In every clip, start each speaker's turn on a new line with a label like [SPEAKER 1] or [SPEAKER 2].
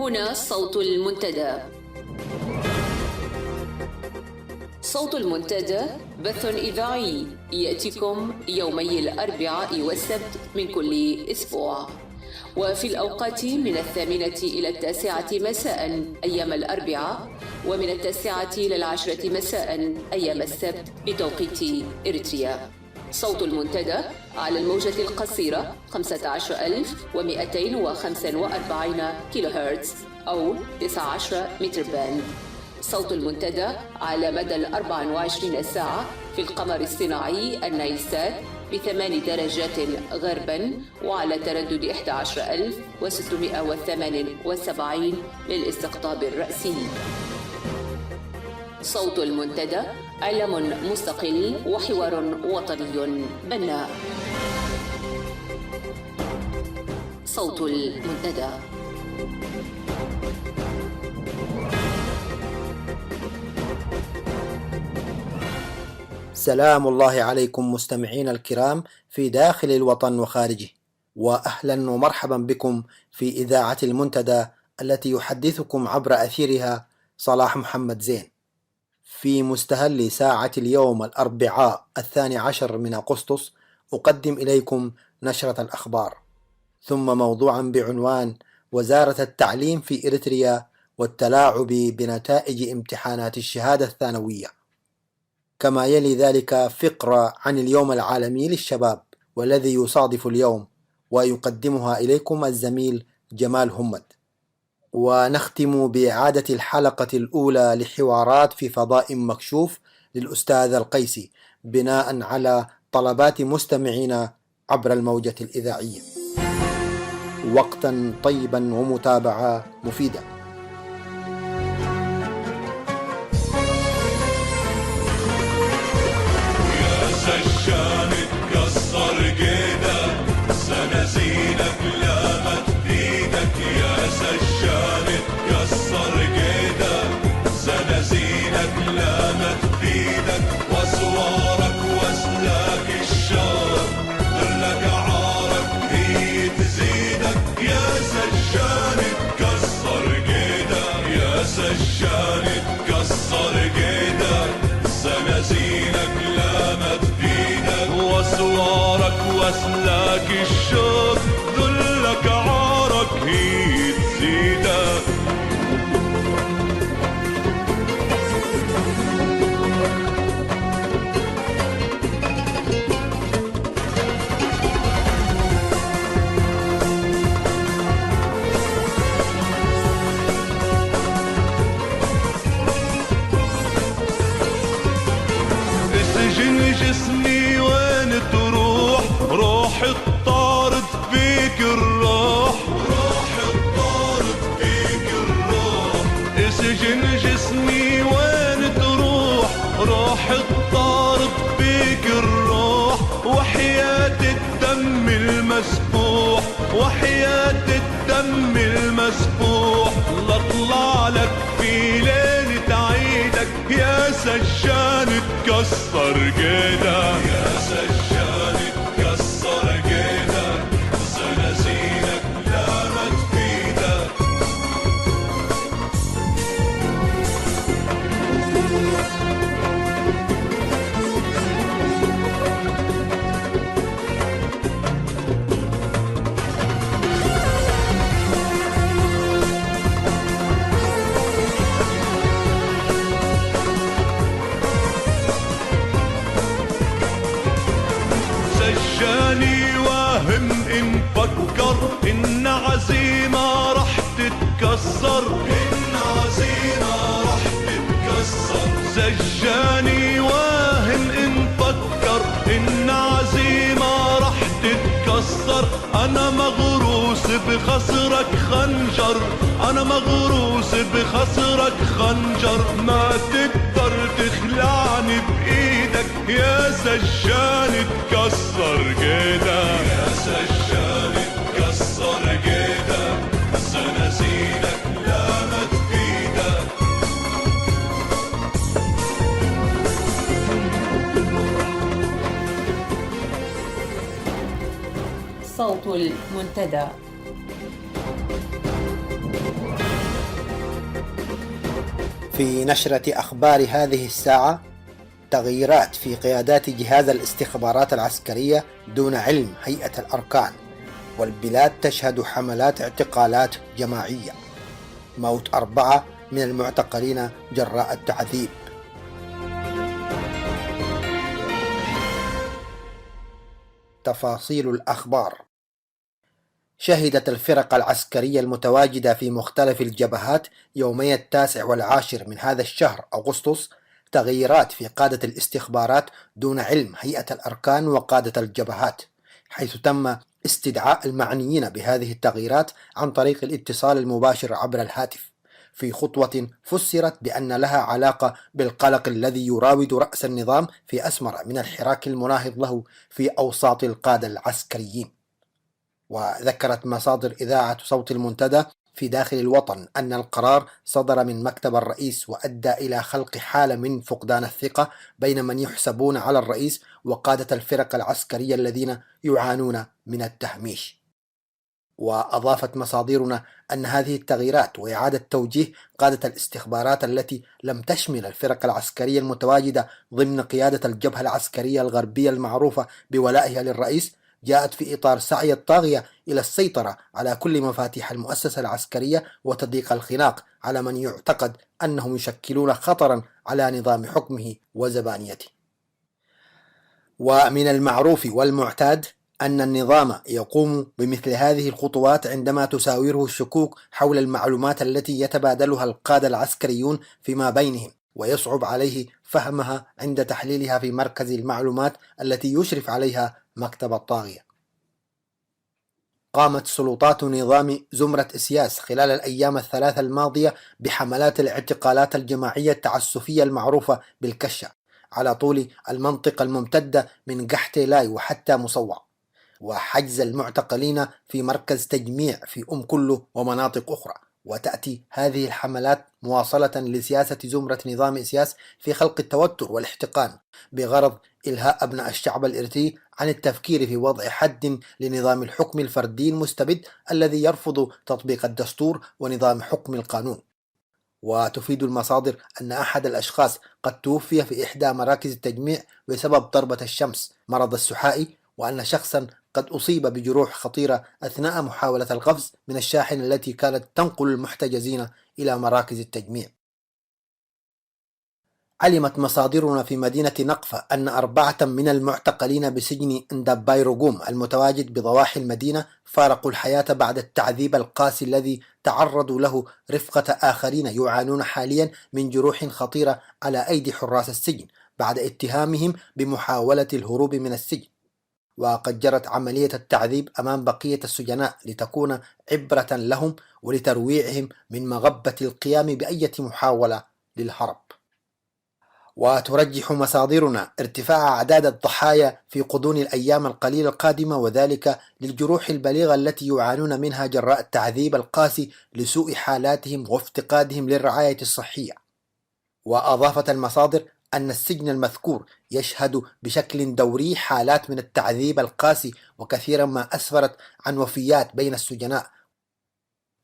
[SPEAKER 1] هنا صوت المنتدى. صوت المنتدى بث إذاعي يأتيكم يومي الأربعاء والسبت من كل أسبوع، وفي الأوقات من 8 إلى 9 مساء أيام الأربعاء، ومن 9 إلى 10 مساء أيام السبت بتوقيت إريتريا. صوت المنتدى على الموجة القصيرة 15245 كيلو هرتز أو 19 متر باند. صوت المنتدى على مدى 24 ساعة في القمر الصناعي النايلسات ب8 درجات غربا، وعلى تردد 11678 للاستقطاب الرأسي. صوت المنتدى إعلام مستقل وحوار وطني بناء. صوت المنتدى.
[SPEAKER 2] سلام الله عليكم مستمعين الكرام في داخل الوطن وخارجه، وأهلا ومرحبا بكم في إذاعة المنتدى التي يحدثكم عبر أثيرها صلاح محمد زين. في مستهل ساعة اليوم الأربعاء 12 من أغسطس أقدم إليكم نشرة الأخبار، ثم موضوعا بعنوان وزارة التعليم في إريتريا والتلاعب بنتائج امتحانات الشهادة الثانوية، كما يلي ذلك فقرة عن اليوم العالمي للشباب والذي يصادف اليوم، ويقدمها إليكم الزميل جمال همد. ونختم بإعادة الحلقة الأولى لحوارات في فضاء مكشوف للأستاذ القيسي بناء على طلبات مستمعينا عبر الموجة الإذاعية. وقتا طيبا ومتابعة مفيدة.
[SPEAKER 3] سجان اتكسر جيدك، سنازينك لامت بيدك. يا سجان اتكسر جيدك، سنازينك لامت بيدك. واسوارك واسلاك الشوق، دلك عارك هي تزيدك. يا سجان اتكسر جيدك، يا سجان اتكسر جيدك، سنازينك لامت بيدك. واسوارك واسلاك الشوق، ذلك عارك هي تزيدك. جسمي وين تروح؟ روح الطارد فيك الروح، روح الطارد فيك الروح. اسجن جسمي وين تروح؟ روح الطارد فيك الروح. وحياة الدم المسفوح، وحياة الدم المسفوح، لاطلع لك في ليلة عيدك. يا سجان اتكسر جيدك، يا سجان اتكسر جيدك، سنازينك لامت بيدك. سجاني واهم إن فكر إن عزيمة رح تتكسر، إن عزيمة رح تتكسر. سجاني واهم إن فكر إن عزيمة رح تتكسر. أنا مغروس بخصرك خنجر، أنا مغروس بخصرك خنجر. ما تقدر تخلعني بإيدك. يا سجان اتكسر جيدك، يا سجان اتكسر جيدك، سنازينك لامت بيدك.
[SPEAKER 1] صوت المنتدى.
[SPEAKER 2] في نشرة أخبار هذه الساعة: تغييرات في قيادات جهاز الاستخبارات العسكرية دون علم هيئة الأركان، والبلاد تشهد حملات اعتقالات جماعية، موت 4 من المعتقلين جراء التعذيب. تفاصيل الأخبار: شهدت الفرق العسكرية المتواجدة في مختلف الجبهات يومي 9 و10 من هذا الشهر أغسطس تغييرات في قادة الاستخبارات دون علم هيئة الأركان وقادة الجبهات، حيث تم استدعاء المعنيين بهذه التغييرات عن طريق الاتصال المباشر عبر الهاتف، في خطوة فسرت بأن لها علاقة بالقلق الذي يراود رأس النظام في أسمر من الحراك المناهض له في أوساط القادة العسكريين. وذكرت مصادر إذاعة صوت المنتدى في داخل الوطن أن القرار صدر من مكتب الرئيس وأدى إلى خلق حالة من فقدان الثقة بين من يحسبون على الرئيس وقادة الفرق العسكرية الذين يعانون من التهميش. وأضافت مصادرنا أن هذه التغييرات وإعادة توجيه قادة الاستخبارات التي لم تشمل الفرق العسكرية المتواجدة ضمن قيادة الجبهة العسكرية الغربية المعروفة بولائها للرئيس جاءت في إطار سعي الطاغية إلى السيطرة على كل مفاتيح المؤسسة العسكرية وتضييق الخناق على من يعتقد أنهم يشكلون خطرا على نظام حكمه وزبانيته. ومن المعروف والمعتاد أن النظام يقوم بمثل هذه الخطوات عندما تساوره الشكوك حول المعلومات التي يتبادلها القادة العسكريون فيما بينهم، ويصعب عليه فهمها عند تحليلها في مركز المعلومات التي يشرف عليها مكتب الطاغية. قامت سلطات نظام زمرة إسياس خلال الأيام الثلاثة الماضية بحملات الاعتقالات الجماعية التعسفية المعروفة بالكشة على طول المنطقة الممتدة من قحتيلاي وحتى مصوع، وحجز المعتقلين في مركز تجميع في كلو ومناطق أخرى. وتأتي هذه الحملات مواصلة لسياسة زمرة نظام إسياس في خلق التوتر والاحتقان بغرض إلهاء أبناء الشعب الإريتري عن التفكير في وضع حد لنظام الحكم الفردي المستبد الذي يرفض تطبيق الدستور ونظام حكم القانون. وتفيد المصادر أن أحد الأشخاص قد توفي في إحدى مراكز التجميع بسبب ضربة الشمس مرض السحائي، وأن شخصا قد أصيب بجروح خطيرة أثناء محاولة القفز من الشاحنة التي كانت تنقل المحتجزين إلى مراكز التجميع. علمت مصادرنا في مدينة نقفة أن 4 من المعتقلين بسجن اندابايروغوم المتواجد بضواحي المدينة فارقوا الحياة بعد التعذيب القاسي الذي تعرضوا له رفقة آخرين يعانون حاليا من جروح خطيرة على أيدي حراس السجن بعد اتهامهم بمحاولة الهروب من السجن. وقد جرت عملية التعذيب أمام بقية السجناء لتكون عبرة لهم ولترويعهم من مغبة القيام بأي محاولة للهرب. وترجح مصادرنا ارتفاع أعداد الضحايا في غضون الأيام القليلة القادمة، وذلك للجروح البليغة التي يعانون منها جراء التعذيب القاسي لسوء حالاتهم وافتقادهم للرعاية الصحية. وأضافت المصادر أن السجن المذكور يشهد بشكل دوري حالات من التعذيب القاسي، وكثيرا ما أسفرت عن وفيات بين السجناء،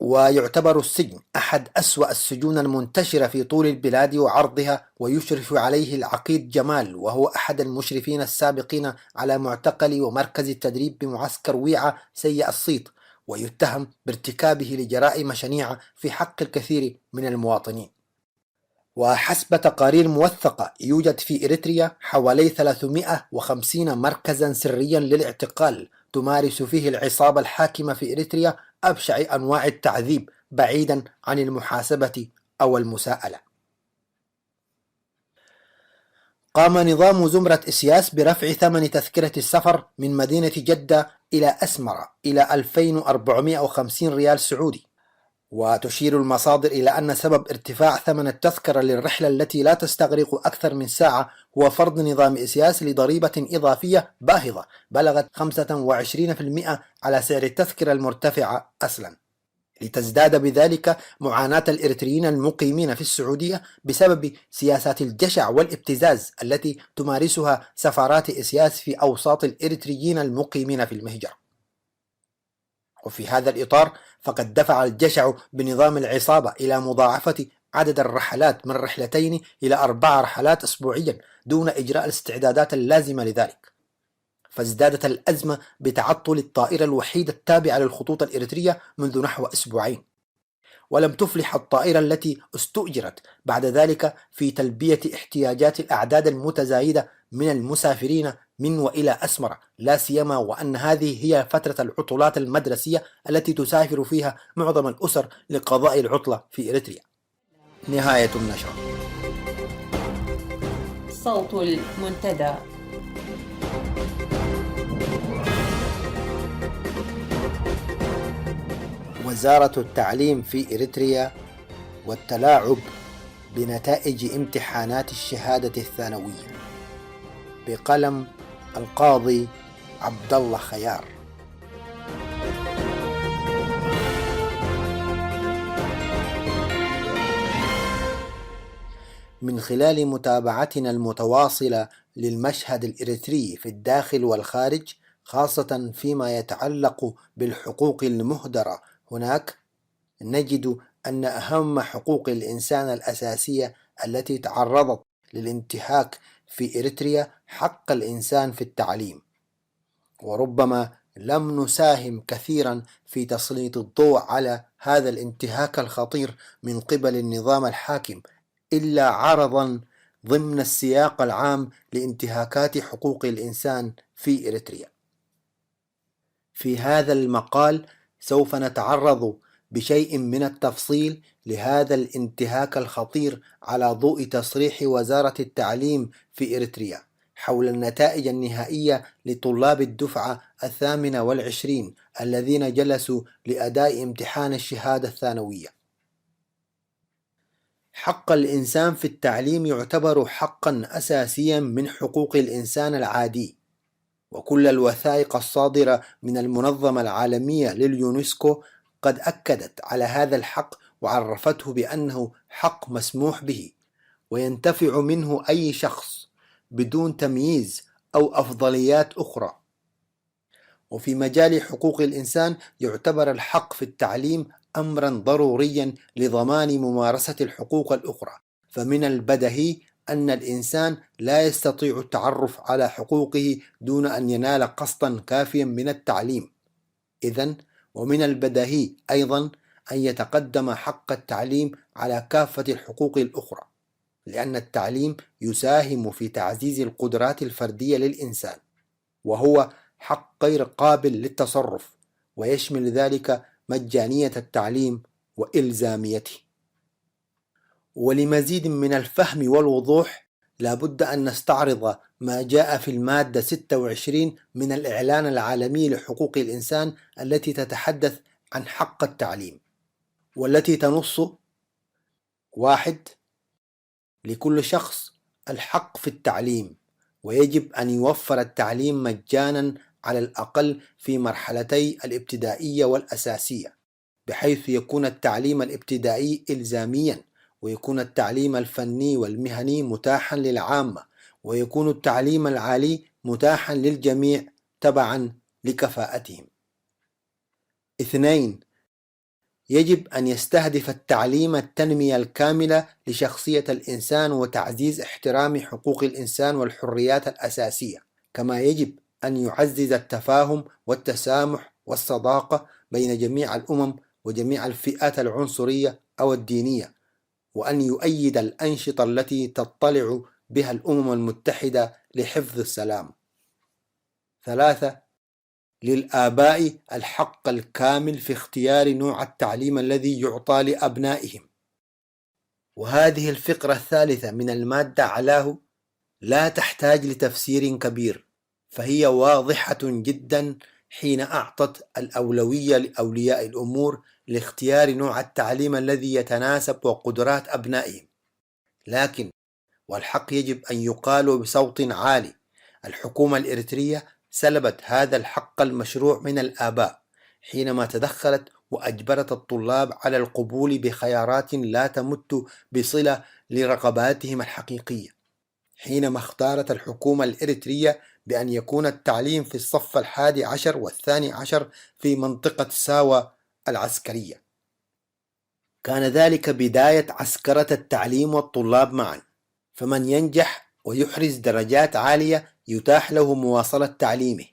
[SPEAKER 2] ويعتبر السجن أحد أسوأ السجون المنتشرة في طول البلاد وعرضها، ويشرف عليه العقيد جمال وهو أحد المشرفين السابقين على معتقل ومركز التدريب بمعسكر ويعة سيء الصيت، ويتهم بارتكابه لجرائم شنيعة في حق الكثير من المواطنين. وحسب تقارير موثقة يوجد في إريتريا حوالي 350 مركزا سريا للاعتقال تمارس فيه العصابة الحاكمة في إريتريا أبشع أنواع التعذيب بعيدا عن المحاسبة أو المساءلة. قام نظام زمرة إسياس برفع ثمن تذكرة السفر من مدينة جدة إلى أسمرة إلى 2450 ريال سعودي. وتشير المصادر إلى أن سبب ارتفاع ثمن التذكرة للرحلة التي لا تستغرق أكثر من ساعة هو فرض نظام إسياس لضريبة إضافية باهظة بلغت 25% على سعر التذكرة المرتفعة أصلا، لتزداد بذلك معاناة الإريتريين المقيمين في السعودية بسبب سياسات الجشع والابتزاز التي تمارسها سفارات إسياس في أوساط الإريتريين المقيمين في المهجر. وفي هذا الإطار فقد دفع الجشع بنظام العصابة إلى مضاعفة عدد الرحلات من 2 إلى 4 رحلات أسبوعيا دون إجراء الاستعدادات اللازمة لذلك. فازدادت الأزمة بتعطل الطائرة الوحيدة التابعة للخطوط الإريترية منذ نحو 2 أسبوع، ولم تفلح الطائرة التي استؤجرت بعد ذلك في تلبية احتياجات الأعداد المتزايدة من المسافرين من وإلى أسمرة، لا سيما وأن هذه هي فترة العطلات المدرسية التي تسافر فيها معظم الأسر لقضاء العطلة في إريتريا. نهاية النشرة.
[SPEAKER 1] صوت المنتدى.
[SPEAKER 2] وزارة التعليم في إريتريا والتلاعب بنتائج امتحانات الشهادة الثانوية، بقلم القاضي عبد الله خيار. من خلال متابعتنا المتواصلة للمشهد الإريتري في الداخل والخارج، خاصة فيما يتعلق بالحقوق المهدرة هناك، نجد أن أهم حقوق الإنسان الأساسية التي تعرضت للانتهاك في إريتريا حق الإنسان في التعليم. وربما لم نساهم كثيرا في تسليط الضوء على هذا الانتهاك الخطير من قبل النظام الحاكم إلا عرضا ضمن السياق العام لانتهاكات حقوق الإنسان في إريتريا. في هذا المقال سوف نتعرض بشيء من التفصيل لهذا الانتهاك الخطير على ضوء تصريح وزارة التعليم في إريتريا حول النتائج النهائية لطلاب الدفعة 28 الذين جلسوا لأداء امتحان الشهادة الثانوية. حق الإنسان في التعليم يعتبر حقا أساسيا من حقوق الإنسان العادي، وكل الوثائق الصادرة من المنظمة العالمية لليونسكو قد أكدت على هذا الحق وعرفته بأنه حق مسموح به وينتفع منه أي شخص بدون تمييز أو أفضليات أخرى. وفي مجال حقوق الإنسان يعتبر الحق في التعليم أمرا ضروريا لضمان ممارسة الحقوق الأخرى، فمن البديهي أن الإنسان لا يستطيع التعرف على حقوقه دون أن ينال قسطا كافيا من التعليم. إذن ومن البديهي أيضا أن يتقدم حق التعليم على كافة الحقوق الأخرى، لأن التعليم يساهم في تعزيز القدرات الفردية للإنسان، وهو حق غير قابل للتصرف، ويشمل ذلك مجانية التعليم وإلزاميته. ولمزيد من الفهم والوضوح لابد أن نستعرض ما جاء في المادة 26 من الإعلان العالمي لحقوق الإنسان التي تتحدث عن حق التعليم، والتي تنص: 1. لكل شخص الحق في التعليم، ويجب أن يوفر التعليم مجانا على الأقل في مرحلتي الابتدائية والأساسية، بحيث يكون التعليم الابتدائي إلزاميا، ويكون التعليم الفني والمهني متاحا للعامة، ويكون التعليم العالي متاحا للجميع تبعا لكفاءتهم. 2. يجب أن يستهدف التعليم التنمية الكاملة لشخصية الإنسان وتعزيز احترام حقوق الإنسان والحريات الأساسية، كما يجب أن يعزز التفاهم والتسامح والصداقة بين جميع الأمم وجميع الفئات العنصرية أو الدينية، وأن يؤيد الأنشطة التي تطلع بها الأمم المتحدة لحفظ السلام. 3. للآباء الحق الكامل في اختيار نوع التعليم الذي يعطى لأبنائهم. وهذه الفقرة الثالثة من المادة علاه لا تحتاج لتفسير كبير، فهي واضحة جدا حين أعطت الأولوية لأولياء الأمور لاختيار نوع التعليم الذي يتناسب وقدرات أبنائهم. لكن والحق يجب أن يقال بصوت عالي، الحكومة الإريترية سلبت هذا الحق المشروع من الآباء حينما تدخلت وأجبرت الطلاب على القبول بخيارات لا تمت بصلة لرغباتهم الحقيقية، حينما اختارت الحكومة الإريترية بأن يكون التعليم في الصف 11 و12 في منطقة ساوا العسكرية. كان ذلك بداية عسكرة التعليم والطلاب معا، فمن ينجح ويحرز درجات عالية يتاح له مواصلة تعليمه،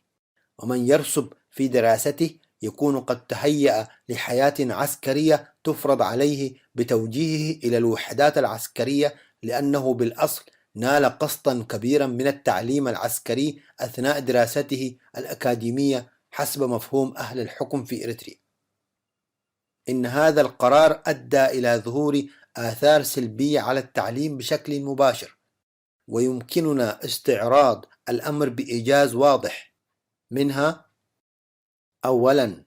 [SPEAKER 2] ومن يرسب في دراسته يكون قد تهيأ لحياة عسكرية تفرض عليه بتوجيهه إلى الوحدات العسكرية، لأنه بالأصل نال قسطا كبيرا من التعليم العسكري أثناء دراسته الأكاديمية حسب مفهوم أهل الحكم في إريتريا. إن هذا القرار أدى إلى ظهور آثار سلبية على التعليم بشكل مباشر، ويمكننا استعراض الأمر بإيجاز واضح. منها: أولاً،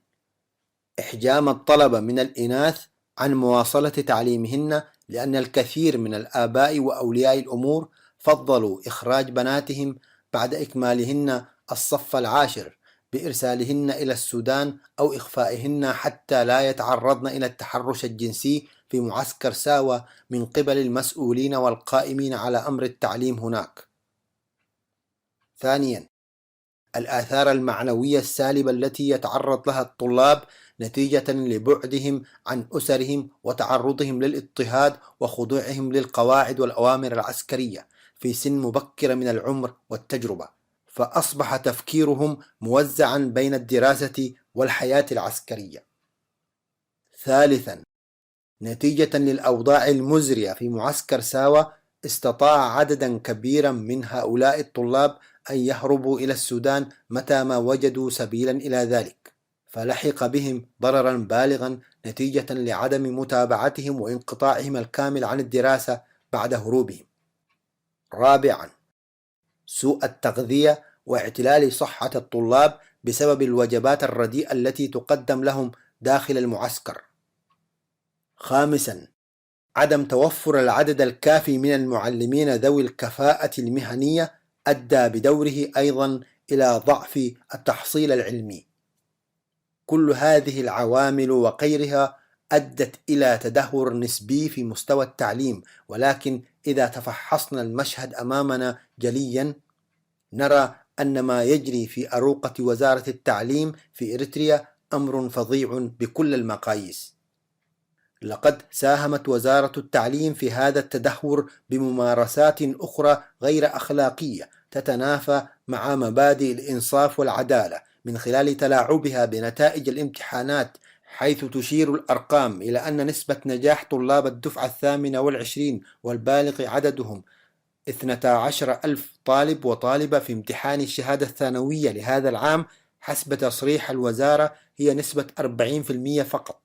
[SPEAKER 2] إحجام الطلبة من الإناث عن مواصلة تعليمهن، لأن الكثير من الآباء وأولياء الأمور فضلوا إخراج بناتهم بعد إكمالهن الصف العاشر بإرسالهن إلى السودان أو إخفائهن حتى لا يتعرضن إلى التحرش الجنسي في معسكر ساوى من قبل المسؤولين والقائمين على أمر التعليم هناك. ثانياً، الآثار المعنوية السالبة التي يتعرض لها الطلاب نتيجة لبعدهم عن أسرهم وتعرضهم للاضطهاد وخضوعهم للقواعد والأوامر العسكرية في سن مبكرة من العمر والتجربة، فأصبح تفكيرهم موزعا بين الدراسة والحياة العسكرية. ثالثا، نتيجة للأوضاع المزرية في معسكر ساوى استطاع عددا كبيرا من هؤلاء الطلاب أن يهربوا إلى السودان متى ما وجدوا سبيلا إلى ذلك، فلحق بهم ضررا بالغا نتيجة لعدم متابعتهم وانقطاعهم الكامل عن الدراسة بعد هروبهم. رابعا، سوء التغذية واعتلال صحة الطلاب بسبب الوجبات الرديئة التي تقدم لهم داخل المعسكر. خامسا، عدم توفر العدد الكافي من المعلمين ذوي الكفاءة المهنية أدى بدوره أيضا إلى ضعف التحصيل العلمي. كل هذه العوامل وغيرها أدت إلى تدهور نسبي في مستوى التعليم، ولكن إذا تفحصنا المشهد أمامنا جليا نرى أن ما يجري في أروقة وزارة التعليم في إريتريا أمر فظيع بكل المقاييس. لقد ساهمت وزارة التعليم في هذا التدهور بممارسات أخرى غير أخلاقية تتنافى مع مبادئ الإنصاف والعدالة، من خلال تلاعبها بنتائج الامتحانات، حيث تشير الأرقام إلى أن نسبة نجاح طلاب الدفعة 28 والبالغ عددهم 12,000 طالب وطالبة في امتحان الشهادة الثانوية لهذا العام حسب تصريح الوزارة هي نسبة 40% فقط،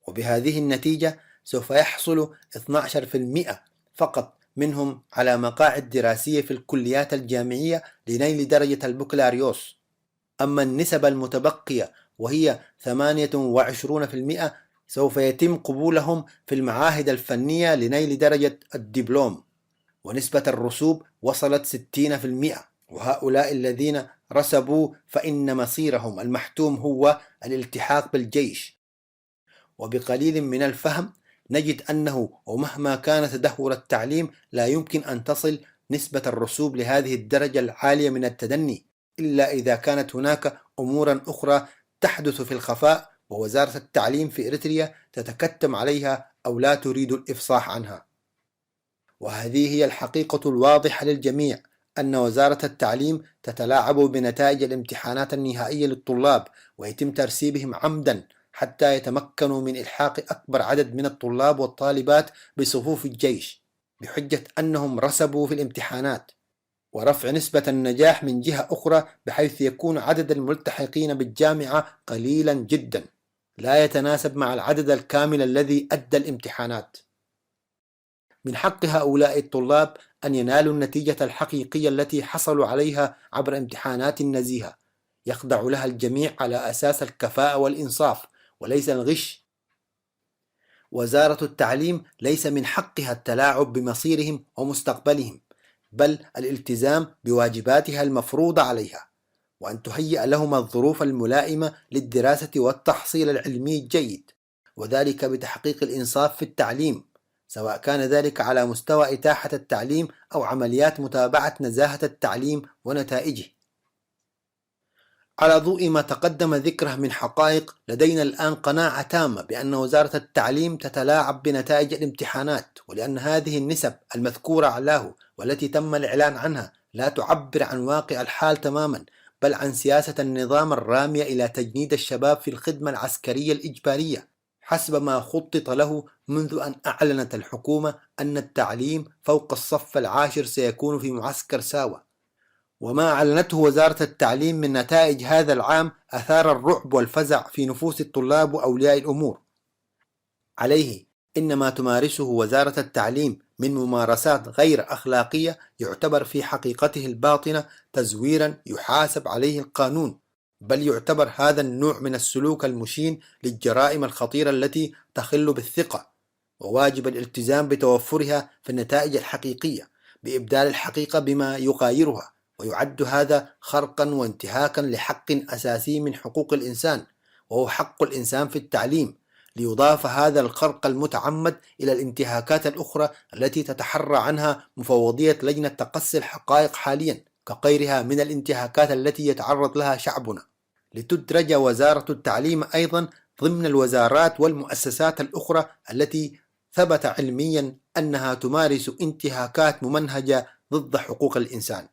[SPEAKER 2] وبهذه النتيجة سوف يحصل 12% فقط منهم على مقاعد دراسية في الكليات الجامعية لنيل درجة البكالوريوس. أما النسب المتبقية وهي 28% سوف يتم قبولهم في المعاهد الفنية لنيل درجة الدبلوم، ونسبة الرسوب وصلت 60%. وهؤلاء الذين رسبوا فإن مصيرهم المحتوم هو الالتحاق بالجيش. وبقليل من الفهم نجد أنه ومهما كان تدهور التعليم لا يمكن أن تصل نسبة الرسوب لهذه الدرجة العالية من التدني إلا إذا كانت هناك أمورا أخرى تحدث في الخفاء، ووزارة التعليم في إريتريا تتكتم عليها أو لا تريد الإفصاح عنها. وهذه هي الحقيقة الواضحة للجميع، أن وزارة التعليم تتلاعب بنتائج الامتحانات النهائية للطلاب، ويتم ترسيبهم عمدا حتى يتمكنوا من إلحاق أكبر عدد من الطلاب والطالبات بصفوف الجيش بحجة أنهم رسبوا في الامتحانات، ورفع نسبة النجاح من جهة أخرى بحيث يكون عدد الملتحقين بالجامعة قليلا جدا لا يتناسب مع العدد الكامل الذي أدى الامتحانات. من حق هؤلاء الطلاب أن ينالوا النتيجة الحقيقية التي حصلوا عليها عبر امتحانات نزيهة يخضع لها الجميع على أساس الكفاءة والإنصاف وليس الغش. وزارة التعليم ليس من حقها التلاعب بمصيرهم ومستقبلهم، بل الالتزام بواجباتها المفروضة عليها، وأن تهيئ لهم الظروف الملائمة للدراسة والتحصيل العلمي الجيد، وذلك بتحقيق الإنصاف في التعليم، سواء كان ذلك على مستوى إتاحة التعليم أو عمليات متابعة نزاهة التعليم ونتائجه. على ضوء ما تقدم ذكره من حقائق، لدينا الآن قناعة تامة بأن وزارة التعليم تتلاعب بنتائج الامتحانات، ولأن هذه النسب المذكورة أعلاه والتي تم الإعلان عنها لا تعبر عن واقع الحال تماما، بل عن سياسة النظام الرامية إلى تجنيد الشباب في الخدمة العسكرية الإجبارية حسب ما خطط له منذ أن أعلنت الحكومة أن التعليم فوق الصف العاشر سيكون في معسكر ساوة. وما أعلنته وزارة التعليم من نتائج هذا العام أثار الرعب والفزع في نفوس الطلاب وأولياء الأمور. عليه إن ما تمارسه وزارة التعليم من ممارسات غير أخلاقية يعتبر في حقيقته الباطنة تزويرا يحاسب عليه القانون، بل يعتبر هذا النوع من السلوك المشين للجرائم الخطيرة التي تخل بالثقة، وواجب الالتزام بتوفرها في النتائج الحقيقية بإبدال الحقيقة بما يغايرها، ويعد هذا خرقا وانتهاكا لحق أساسي من حقوق الإنسان، وهو حق الإنسان في التعليم، ليضاف هذا الخرق المتعمد إلى الانتهاكات الأخرى التي تتحرى عنها مفوضية لجنة تقصي الحقائق حاليا كغيرها من الانتهاكات التي يتعرض لها شعبنا، لتدرج وزارة التعليم أيضا ضمن الوزارات والمؤسسات الأخرى التي ثبت علميا أنها تمارس انتهاكات ممنهجة ضد حقوق الإنسان.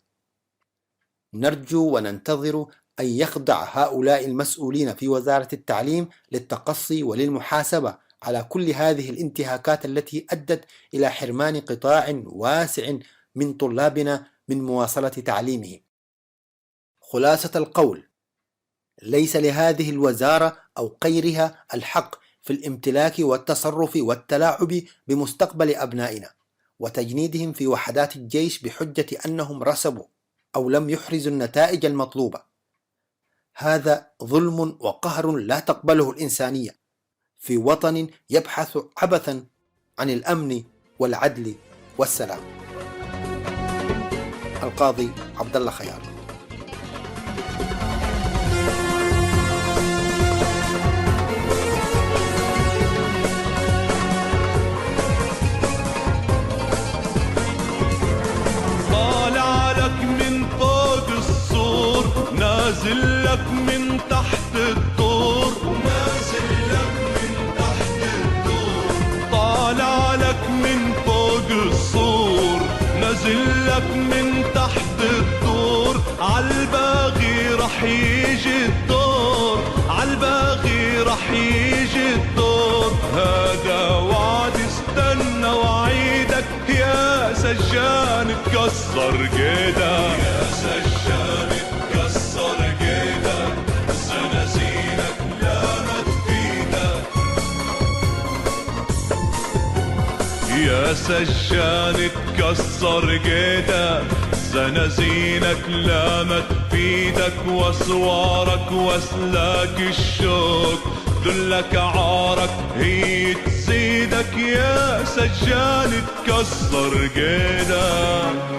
[SPEAKER 2] نرجو وننتظر أن يخضع هؤلاء المسؤولين في وزارة التعليم للتقصي وللمحاسبة على كل هذه الانتهاكات التي أدت إلى حرمان قطاع واسع من طلابنا من مواصلة تعليمه. خلاصة القول: ليس لهذه الوزارة أو غيرها الحق في الامتلاك والتصرف والتلاعب بمستقبل أبنائنا وتجنيدهم في وحدات الجيش بحجة أنهم رسبوا أو لم يحرزوا النتائج المطلوبة. هذا ظلم وقهر لا تقبله الإنسانية في وطن يبحث عبثا عن الأمن والعدل والسلام. القاضي عبد الله خيار.
[SPEAKER 3] نازل لك من تحت الدور، نازل لك من تحت الدور، طالع لك من فوق السور، نازل لك من تحت الدور، عالباغي رح يجي الدور، عالباغي رح يجي الدور، هذا وعد استنى وعيدك يا سجان تكسر قيدك، يا سجان تكسر قيدك، زنازينك لامت بيدك، يا سجان تكسر قيدك، زنازينك لامت بيدك، واسوارك واسلاك الشوك، ذلك عارك هي تزيدك، يا سجان تكسر قيدك.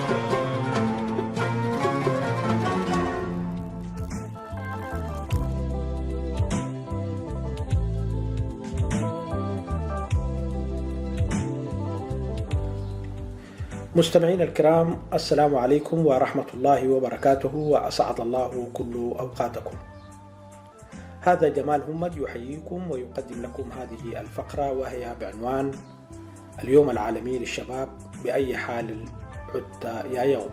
[SPEAKER 4] مستمعين الكرام، السلام عليكم ورحمة الله وبركاته، وأسعد الله كل أوقاتكم. هذا جمال همد يحييكم ويقدم لكم هذه الفقرة، وهي بعنوان اليوم العالمي للشباب، بأي حال عدت يا يوم.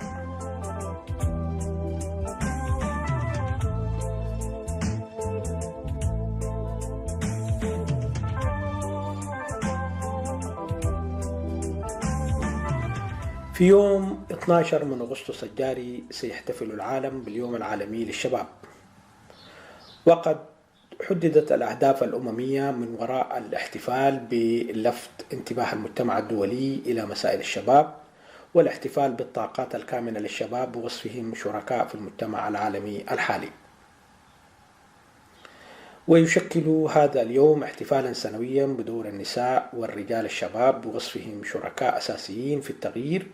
[SPEAKER 4] في يوم 12 من أغسطس الجاري سيحتفل العالم باليوم العالمي للشباب، وقد حددت الأهداف الأممية من وراء الاحتفال بلفت انتباه المجتمع الدولي إلى مسائل الشباب، والاحتفال بالطاقات الكامنة للشباب ووصفهم شركاء في المجتمع العالمي الحالي. ويشكل هذا اليوم احتفالا سنويا بدور النساء والرجال الشباب بوصفهم شركاء أساسيين في التغيير،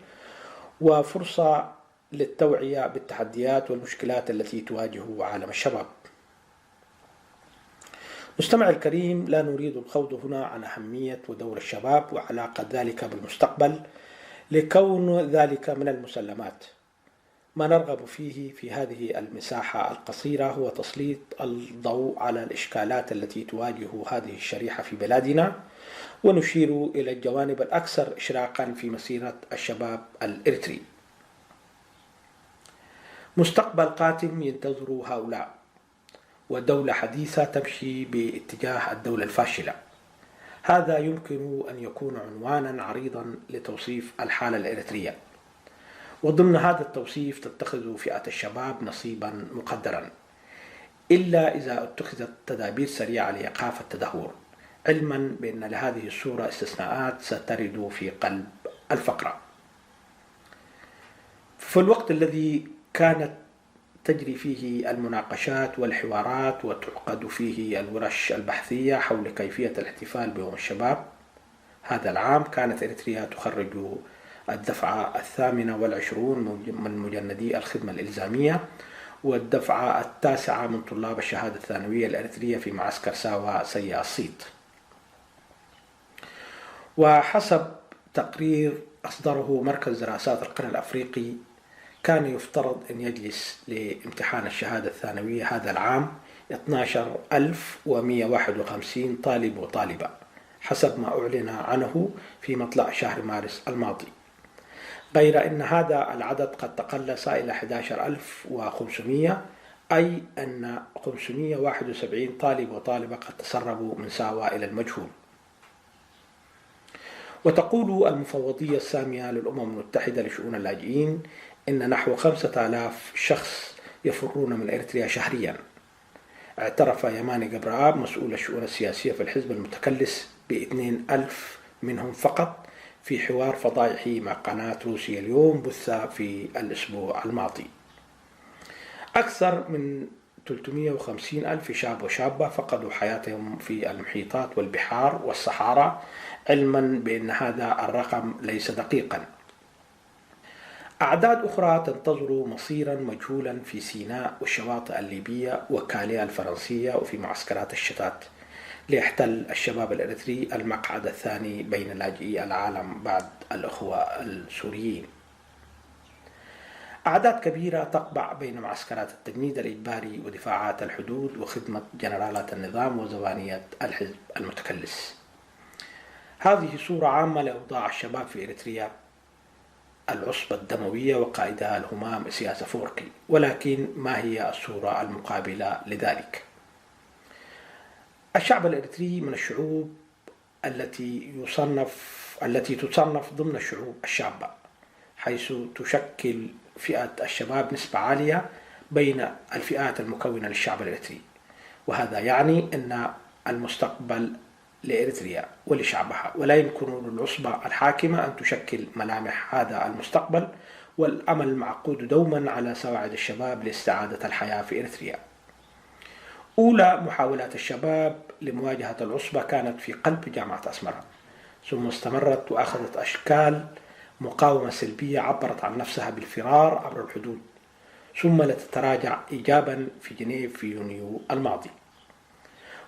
[SPEAKER 4] وفرصة للتوعية بالتحديات والمشكلات التي تواجه عالم الشباب. مستمع الكريم، لا نريد الخوض هنا عن أهمية ودور الشباب وعلاقة ذلك بالمستقبل، لكون ذلك من المسلمات، ما نرغب فيه في هذه المساحة القصيرة هو تسليط الضوء على الإشكالات التي تواجه هذه الشريحة في بلادنا، ونشير إلى الجوانب الأكثر إشراقا في مسيرة الشباب الإريتري. مستقبل قاتم ينتظر هؤلاء، ودولة حديثة تمشي باتجاه الدولة الفاشلة. هذا يمكن أن يكون عنوانا عريضا لتوصيف الحالة الإريترية، وضمن هذا التوصيف تتخذ فئة الشباب نصيبا مقدرا، إلا إذا اتخذت تدابير سريعة لإيقاف التدهور، علما بأن لهذه الصورة استثناءات سترد في قلب الفقرة. في الوقت الذي كانت تجري فيه المناقشات والحوارات وتعقد فيه الورش البحثية حول كيفية الاحتفال بيوم الشباب هذا العام، كانت إريتريا تخرج الدفعة 28 من مجندي الخدمة الإلزامية، والدفعة 9 من طلاب الشهادة الثانوية الإريترية في معسكر ساوا سيئ الصيت. وحسب تقرير أصدره مركز دراسات القرن الأفريقي، كان يفترض أن يجلس لامتحان الشهادة الثانوية هذا العام 12151 طالب وطالبة حسب ما أعلن عنه في مطلع شهر مارس الماضي، غير أن هذا العدد قد تقلص إلى 11500، أي أن 571 طالب وطالبة قد تسربوا من ساوا إلى المجهول. وتقول المفوضية السامية للأمم المتحدة لشؤون اللاجئين إن نحو 5000 شخص يفرون من إريتريا شهريا. اعترف يماني جبراب مسؤول الشؤون السياسية في الحزب المتكلس ب2,000 منهم فقط في حوار فضائحي مع قناة روسيا اليوم بث في الأسبوع الماضي. أكثر من 350,000 شاب وشابة فقدوا حياتهم في المحيطات والبحار والصحارى، علما بأن هذا الرقم ليس دقيقا. أعداد أخرى تنتظر مصيرا مجهولا في سيناء والشواطئ الليبية وكاليا الفرنسية وفي معسكرات الشتات، ليحتل الشباب الإريتري المقعد الثاني بين لاجئي العالم بعد الأخوة السوريين. أعداد كبيرة تقبع بين معسكرات التجنيد الإجباري ودفاعات الحدود وخدمة جنرالات النظام وزبانية الحزب المتكلس. هذه صورة عامة لأوضاع الشباب في إريتريا العصبة الدموية وقائدها الهمام إسياس أفورقي، ولكن ما هي الصورة المقابلة لذلك؟ الشعب الإريتري من الشعوب التي تصنف ضمن الشعوب الشابة، حيث تشكل فئة الشباب نسبة عالية بين الفئات المكونة للشعب الإريتري، وهذا يعني أن المستقبل لإريتريا ولشعبها، ولا يمكن للعصبة الحاكمة أن تشكل ملامح هذا المستقبل، والأمل معقود دوما على سواعد الشباب لاستعادة الحياة في إريتريا. أولى محاولات الشباب لمواجهة العصبة كانت في قلب جامعة أسمرة، ثم استمرت وأخذت أشكال مقاومة سلبية عبرت عن نفسها بالفرار عبر الحدود، ثم لتتراجع إيجابا في جنيف في يونيو الماضي.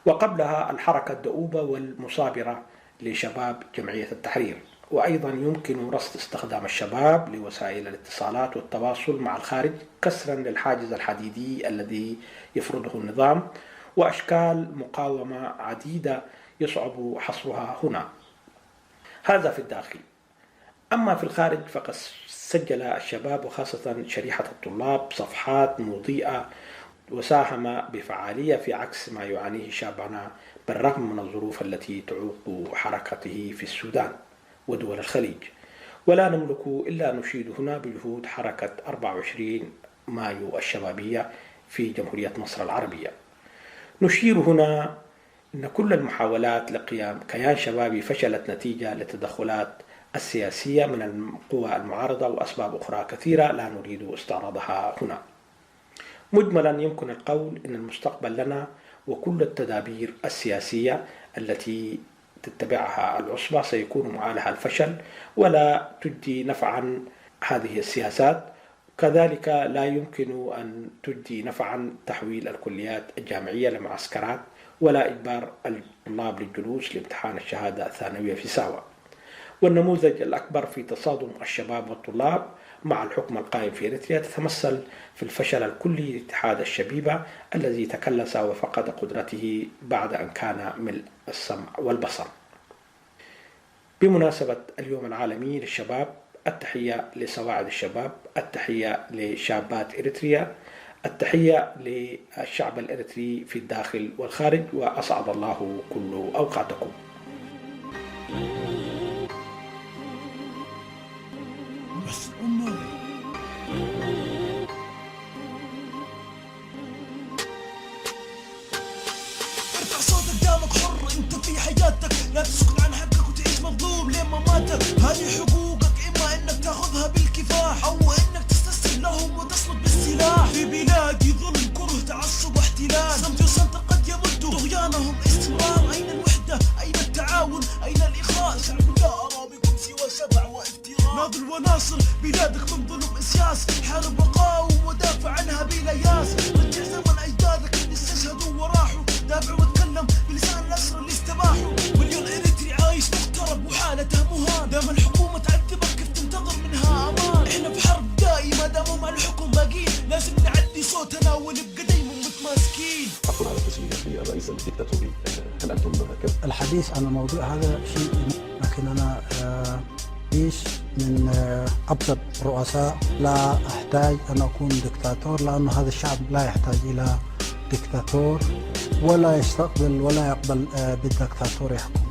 [SPEAKER 4] وقبلها الحركة الدؤوبة والمصابرة لشباب جمعية التحرير. وأيضا يمكن رصد استخدام الشباب لوسائل الاتصالات والتواصل مع الخارج كسرا للحاجز الحديدي الذي يفرضه النظام، وأشكال مقاومة عديدة يصعب حصرها هنا. هذا في الداخل. أما في الخارج فقد سجل الشباب وخاصة شريحة الطلاب صفحات مضيئة وساهم بفعالية في عكس ما يعانيه شعبنا بالرغم من الظروف التي تعوق حركته في السودان ودول الخليج. ولا نملك إلا نشيد هنا بجهود حركة 24 مايو الشبابية في جمهورية مصر العربية. نشير هنا أن كل المحاولات لقيام كيان شبابي فشلت نتيجة للتدخلات السياسية من القوى المعارضة وأسباب أخرى كثيرة لا نريد استعراضها هنا. مجملا يمكن القول أن المستقبل لنا، وكل التدابير السياسية التي تتبعها العصبة سيكون معالها الفشل ولا تجدي نفعا هذه السياسات. كذلك لا يمكن أن تجدي نفعا تحويل الكليات الجامعية لمعسكرات ولا إجبار الطلاب للجلوس لامتحان الشهادة الثانوية في ساوا. والنموذج الأكبر في تصادم الشباب والطلاب مع الحكم القائم في إريتريا تتمثل في الفشل الكلي لاتحاد الشبيبة الذي تكلس وفقد قدرته بعد أن كان ملء السمع والبصر. بمناسبة اليوم العالمي للشباب، التحية لسواعد الشباب، التحية لشابات إريتريا، التحية للشعب الإريتري في الداخل والخارج، وأسعد الله كل أوقاتكم.
[SPEAKER 5] بس ارفع صوتك، دامك حر انت في حياتك، لا تسكت عن حقك وتعيش مظلوم لين ما ماتك. هذه حقوقك، اما انك تاخذها بالكفاح او انك تستسلم لهم وتصمد بالسلاح. في بلادي ظلم، كره، تعصب واحتلال، صمت وسنتر قد يمد طغيانهم استمرار. اين الوحده؟ اين التعاون؟ اين الاخاء؟ شعب لا ارى بكم سوى شبع وافتراء. ناضل وناصر بلادك من ظلم اسياس، حارب وقاوم ودافع عنها بلا ياس. رجع زمن اجدادك اللي استشهدوا وراحوا، دافع واتكلم بلسان الاسرى اللي استباحوا. مليون اريتري عايش مغترب وحالته مهان، دام الحكومه تعذبك كيف تنتظر منها امان؟ احنا في حرب دائمه دامهم على الحكم باقيين، لازم نعلي صوتنا ونبقى دايما متماسكين.
[SPEAKER 6] حصل على تسمية بالرئيس الدكتاتوري، هل أنتم كذا؟
[SPEAKER 7] الحديث عن الموضوع هذا شيء، لكن أنا ليش من أبسط رؤساء، لا أحتاج أن أكون دكتاتور، لأن هذا الشعب لا يحتاج إلى دكتاتور، ولا يستقبل ولا يقبل بالدكتاتور يحكم،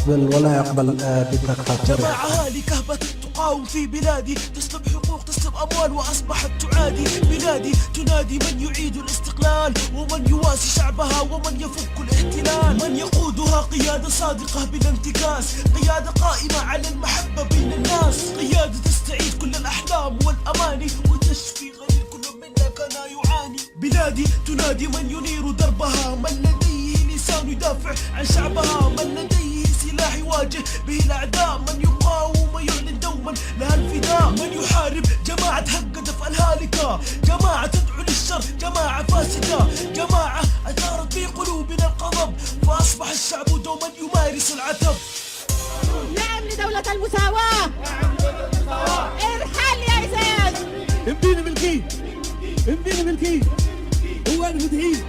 [SPEAKER 7] ولا يقبل بالدكتاتور.
[SPEAKER 5] جماعة هالي كهبة تقاوم في بلادي، تسلب حقوق، تسلب أموال، وأصبحت تعادي بلادي. تنادي من يعيد الاستقلال، ومن يواسي شعبها، ومن يفك الاحتلال. من يقودها قيادة صادقة بلا انتكاس، قيادة قائمة على المحبة بين الناس، قيادة تستعيد كل الأحلام والأماني، وتشفي غير كل منا كان يعاني. بلادي تنادي من ينير دربها، من لديه لسان يدافع عن شعبها، من لديه سلاح يواجه به الأعداء، من يقاوم ويعلن دوما لها الفداء. من يحارب جماعة هدف الهالكة، جماعة تدعو للشر، جماعة فاسدة، جماعة أثارت في قلوبنا الغضب، فأصبح الشعب دوما يمارس العتب.
[SPEAKER 8] نعم لدولة المساواة، ارحل يا إزاز.
[SPEAKER 5] امديني ملكي، امديني ملكي، هو أنا مدهين.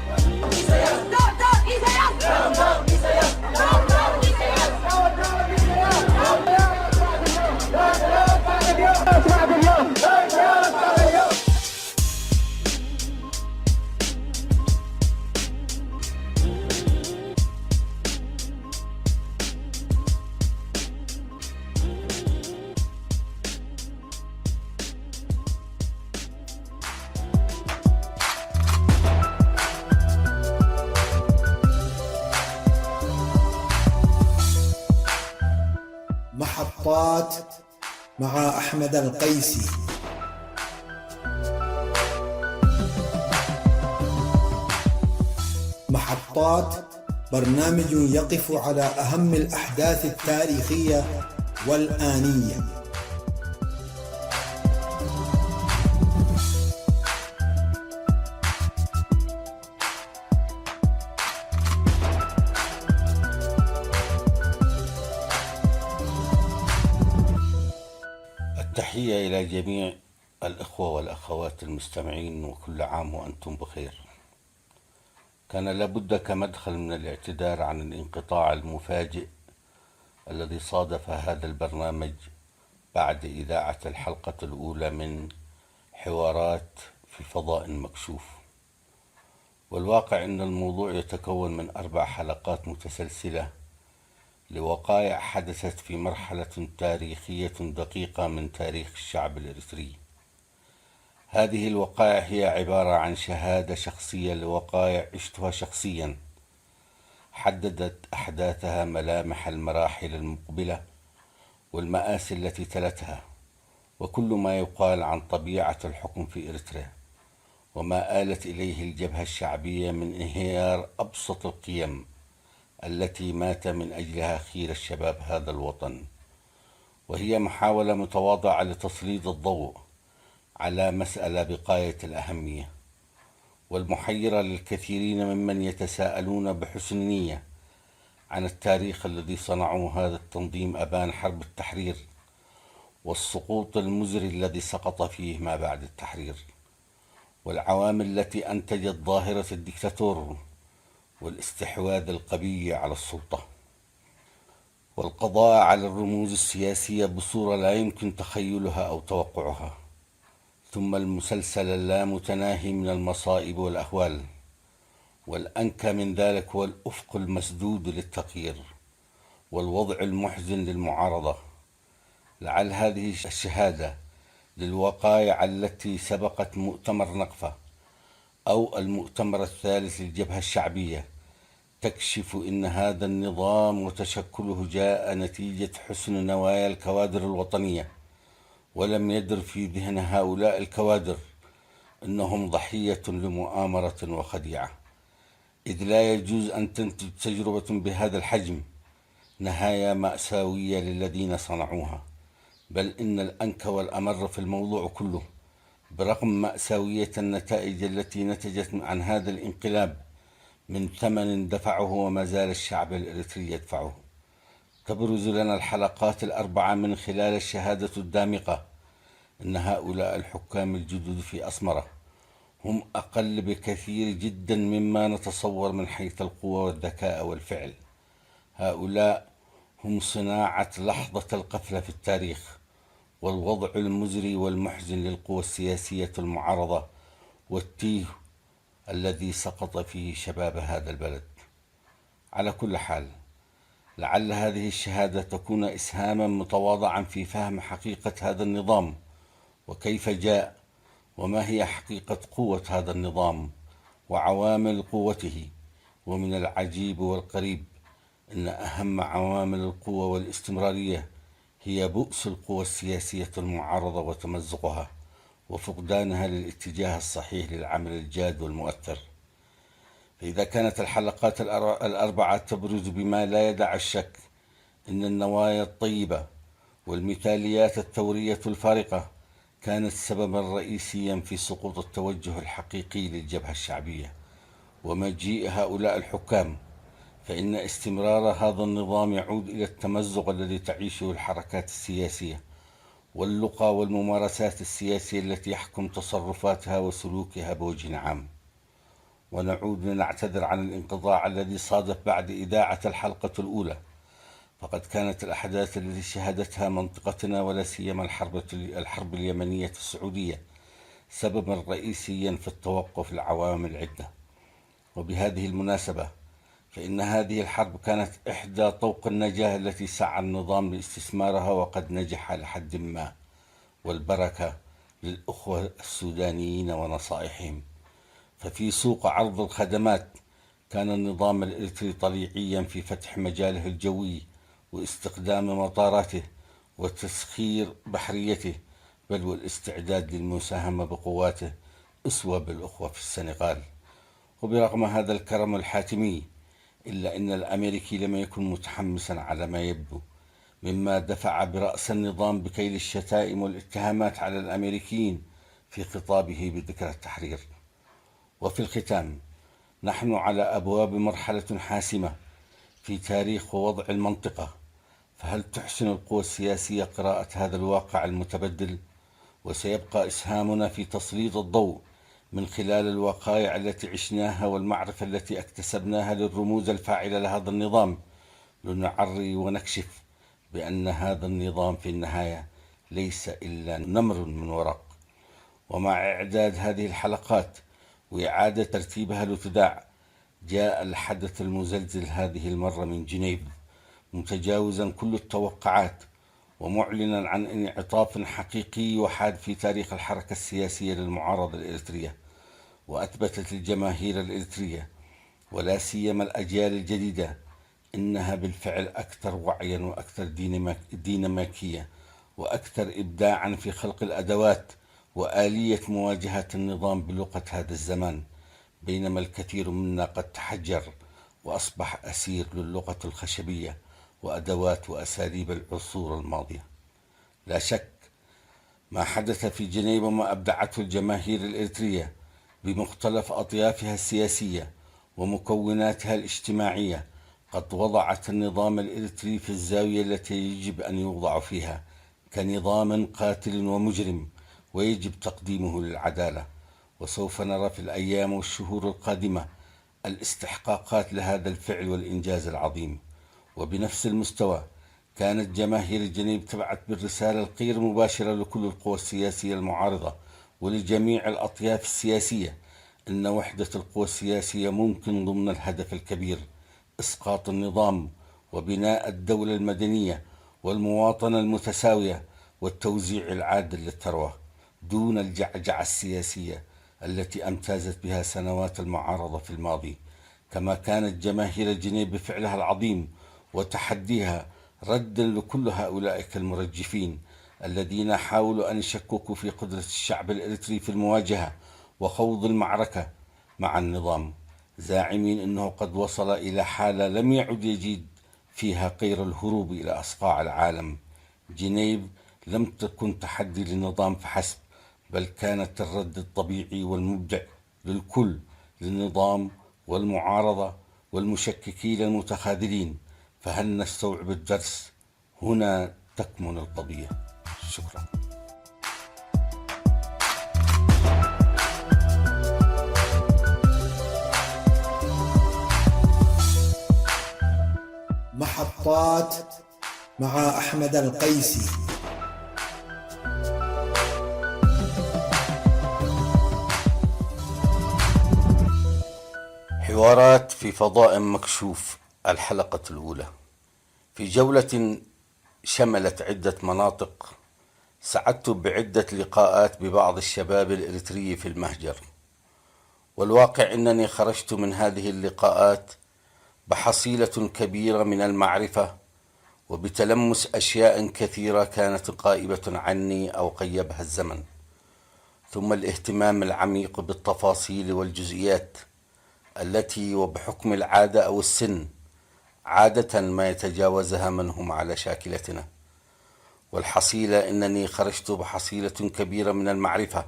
[SPEAKER 2] محطات مع أحمد القيسي. محطات برنامج يقف على أهم الأحداث التاريخية والآنية.
[SPEAKER 9] تحية إلى جميع الإخوة والأخوات المستمعين، وكل عام وأنتم بخير. كان لابد كمدخل من الاعتذار عن الانقطاع المفاجئ الذي صادف هذا البرنامج بعد إذاعة الحلقة الأولى من حوارات في فضاء مكشوف. والواقع أن الموضوع يتكون من 4 حلقات متسلسلة لوقائع حدثت في مرحلة تاريخية دقيقة من تاريخ الشعب الإريتري. هذه الوقائع هي عبارة عن شهادة شخصية لوقائع عشتها شخصيا، حددت أحداثها ملامح المراحل المقبلة والمآسي التي تلتها، وكل ما يقال عن طبيعة الحكم في إريتريا، وما آلت إليه الجبهة الشعبية من انهيار أبسط القيم التي مات من أجلها خير الشباب هذا الوطن. وهي محاولة متواضعة لتسليط الضوء على مسألة بغاية الأهمية والمحيرة للكثيرين ممن يتساءلون بحسن نية عن التاريخ الذي صنعوه هذا التنظيم أبان حرب التحرير، والسقوط المزري الذي سقط فيه ما بعد التحرير، والعوامل التي أنتجت ظاهرة الدكتاتور والاستحواذ القبلي على السلطة، والقضاء على الرموز السياسية بصورة لا يمكن تخيلها أو توقعها، ثم المسلسل اللامتناهي من المصائب والأهوال، والأنكى من ذلك هو الأفق المسدود للتغيير والوضع المحزن للمعارضة. لعل هذه الشهادة للوقائع التي سبقت مؤتمر نقفة أو المؤتمر الثالث للجبهة الشعبية تكشف إن هذا النظام وتشكله جاء نتيجة حسن نوايا الكوادر الوطنية، ولم يدر في ذهن هؤلاء الكوادر إنهم ضحية لمؤامرة وخديعة، إذ لا يجوز أن تنتج تجربة بهذا الحجم نهاية مأساوية للذين صنعوها، بل إن الأنكى والأمر في الموضوع كله برغم مأساوية النتائج التي نتجت عن هذا الانقلاب من ثمن دفعه وما زال الشعب الإريتري يدفعه، تبرز لنا الحلقات الأربعة من خلال الشهادة الدامقة إن هؤلاء الحكام الجدد في أسمرة هم أقل بكثير جدا مما نتصور من حيث القوة والذكاء والفعل. هؤلاء هم صناعة لحظة القفلة في التاريخ والوضع المزري والمحزن للقوى السياسية المعارضة والتيه الذي سقط فيه شباب هذا البلد. على كل حال، لعل هذه الشهادة تكون إسهاما متواضعا في فهم حقيقة هذا النظام وكيف جاء وما هي حقيقة قوة هذا النظام وعوامل قوته. ومن العجيب والقريب أن أهم عوامل القوة والاستمرارية هي بؤس القوى السياسية المعارضة وتمزقها وفقدانها للاتجاه الصحيح للعمل الجاد والمؤثر. فإذا كانت الحلقات الأربعة تبرز بما لا يدع الشك أن النوايا الطيبة والمثاليات الثورية الفارقة كانت سببا رئيسيا في سقوط التوجه الحقيقي للجبهة الشعبية ومجيء هؤلاء الحكام، فإن استمرار هذا النظام يعود إلى التمزق الذي تعيشه الحركات السياسية واللقى والممارسات السياسية التي يحكم تصرفاتها وسلوكها بوجه عام. ونعود لنعتذر عن الانقطاع الذي صادف بعد إذاعة الحلقة الأولى، فقد كانت الأحداث التي شهدتها منطقتنا ولا سيما الحرب اليمنية السعودية سببا رئيسيا في التوقف لعوامل عدة. وبهذه المناسبة فإن هذه الحرب كانت إحدى طوق النجاة التي سعى النظام لاستثمارها وقد نجح لحد ما، والبركة للأخوة السودانيين ونصائحهم. ففي سوق عرض الخدمات كان النظام الإريتري طليعيا في فتح مجاله الجوي واستخدام مطاراته وتسخير بحريته، بل والاستعداد للمساهمة بقواته أسوة بالأخوة في السنغال. وبرغم هذا الكرم الحاتمي إلا أن الأمريكي لم يكن متحمسا على ما يبدو، مما دفع برأس النظام بكيل الشتائم والاتهامات على الأمريكيين في خطابه بذكرى التحرير. وفي الختام، نحن على أبواب مرحلة حاسمة في تاريخ ووضع المنطقة، فهل تحسن القوى السياسية قراءة هذا الواقع المتبدل؟ وسيبقى إسهامنا في تسليط الضوء من خلال الوقائع التي عشناها والمعرفة التي اكتسبناها للرموز الفاعلة لهذا النظام، لنعري ونكشف بأن هذا النظام في النهاية ليس إلا نمر من ورق. ومع إعداد هذه الحلقات وإعادة ترتيبها لتذاع، جاء الحدث المزلزل هذه المرة من جنيف، متجاوزا كل التوقعات ومعلنا عن انعطاف حقيقي وحاد في تاريخ الحركة السياسية للمعارضة الإريترية. وأثبتت الجماهير الإريترية ولا سيما الأجيال الجديدة إنها بالفعل أكثر وعيا وأكثر ديناميكية وأكثر إبداعا في خلق الأدوات وآلية مواجهة النظام بلغة هذا الزمان، بينما الكثير منا قد تحجر وأصبح أسير للغة الخشبية وأدوات وأساليب العصور الماضية. لا شك ما حدث في جنيف وما أبدعته الجماهير الإريترية بمختلف أطيافها السياسية ومكوناتها الاجتماعية قد وضعت النظام الإريتري في الزاوية التي يجب أن يوضع فيها كنظام قاتل ومجرم ويجب تقديمه للعدالة. وسوف نرى في الأيام والشهور القادمة الاستحقاقات لهذا الفعل والإنجاز العظيم. وبنفس المستوى كانت جماهير جنيب تبعث بالرسالة الغير مباشرة لكل القوى السياسية المعارضة ولجميع الأطياف السياسية أن وحدة القوى السياسية ممكن ضمن الهدف الكبير إسقاط النظام وبناء الدولة المدنية والمواطنة المتساوية والتوزيع العادل للثروة دون الجعجعة السياسية التي امتازت بها سنوات المعارضة في الماضي. كما كانت جماهير جنيب بفعلها العظيم وتحديها ردا لكل هؤلاء المرجفين الذين حاولوا أن يشككوا في قدرة الشعب الإريتري في المواجهة وخوض المعركة مع النظام، زاعمين أنه قد وصل إلى حالة لم يعد يجد فيها غير الهروب إلى أصقاع العالم. جنيف لم تكن تحدي للنظام فحسب، بل كانت الرد الطبيعي والمبدع للكل للنظام والمعارضة والمشككين المتخاذلين. فهل نستوعب الدرس؟ هنا تكمن القضية. شكرا.
[SPEAKER 2] محطات مع أحمد القيسي.
[SPEAKER 9] حوارات في فضاء مكشوف، الحلقة الأولى. في جولة شملت عدة مناطق سعدت بعدة لقاءات ببعض الشباب الإريتري في المهجر، والواقع أنني خرجت من هذه اللقاءات بحصيلة كبيرة من المعرفة وبتلمس أشياء كثيرة كانت غائبة عني أو غيبها الزمن، ثم الاهتمام العميق بالتفاصيل والجزئيات التي وبحكم العادة أو السن عادة ما يتجاوزها من هم على شاكلتنا. والحصيلة أنني خرجت بحصيلة كبيرة من المعرفة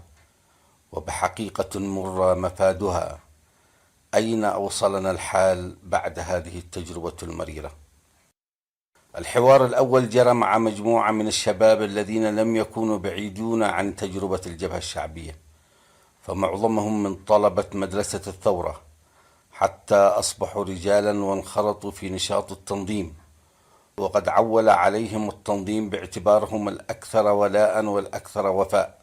[SPEAKER 9] وبحقيقة مرة مفادها أين أوصلنا الحال بعد هذه التجربة المريرة. الحوار الأول جرى مع مجموعة من الشباب الذين لم يكونوا بعيدون عن تجربة الجبهة الشعبية، فمعظمهم من طلبة مدرسة الثورة حتى أصبحوا رجالا وانخرطوا في نشاط التنظيم، وقد عول عليهم التنظيم باعتبارهم الأكثر ولاء والأكثر وفاء.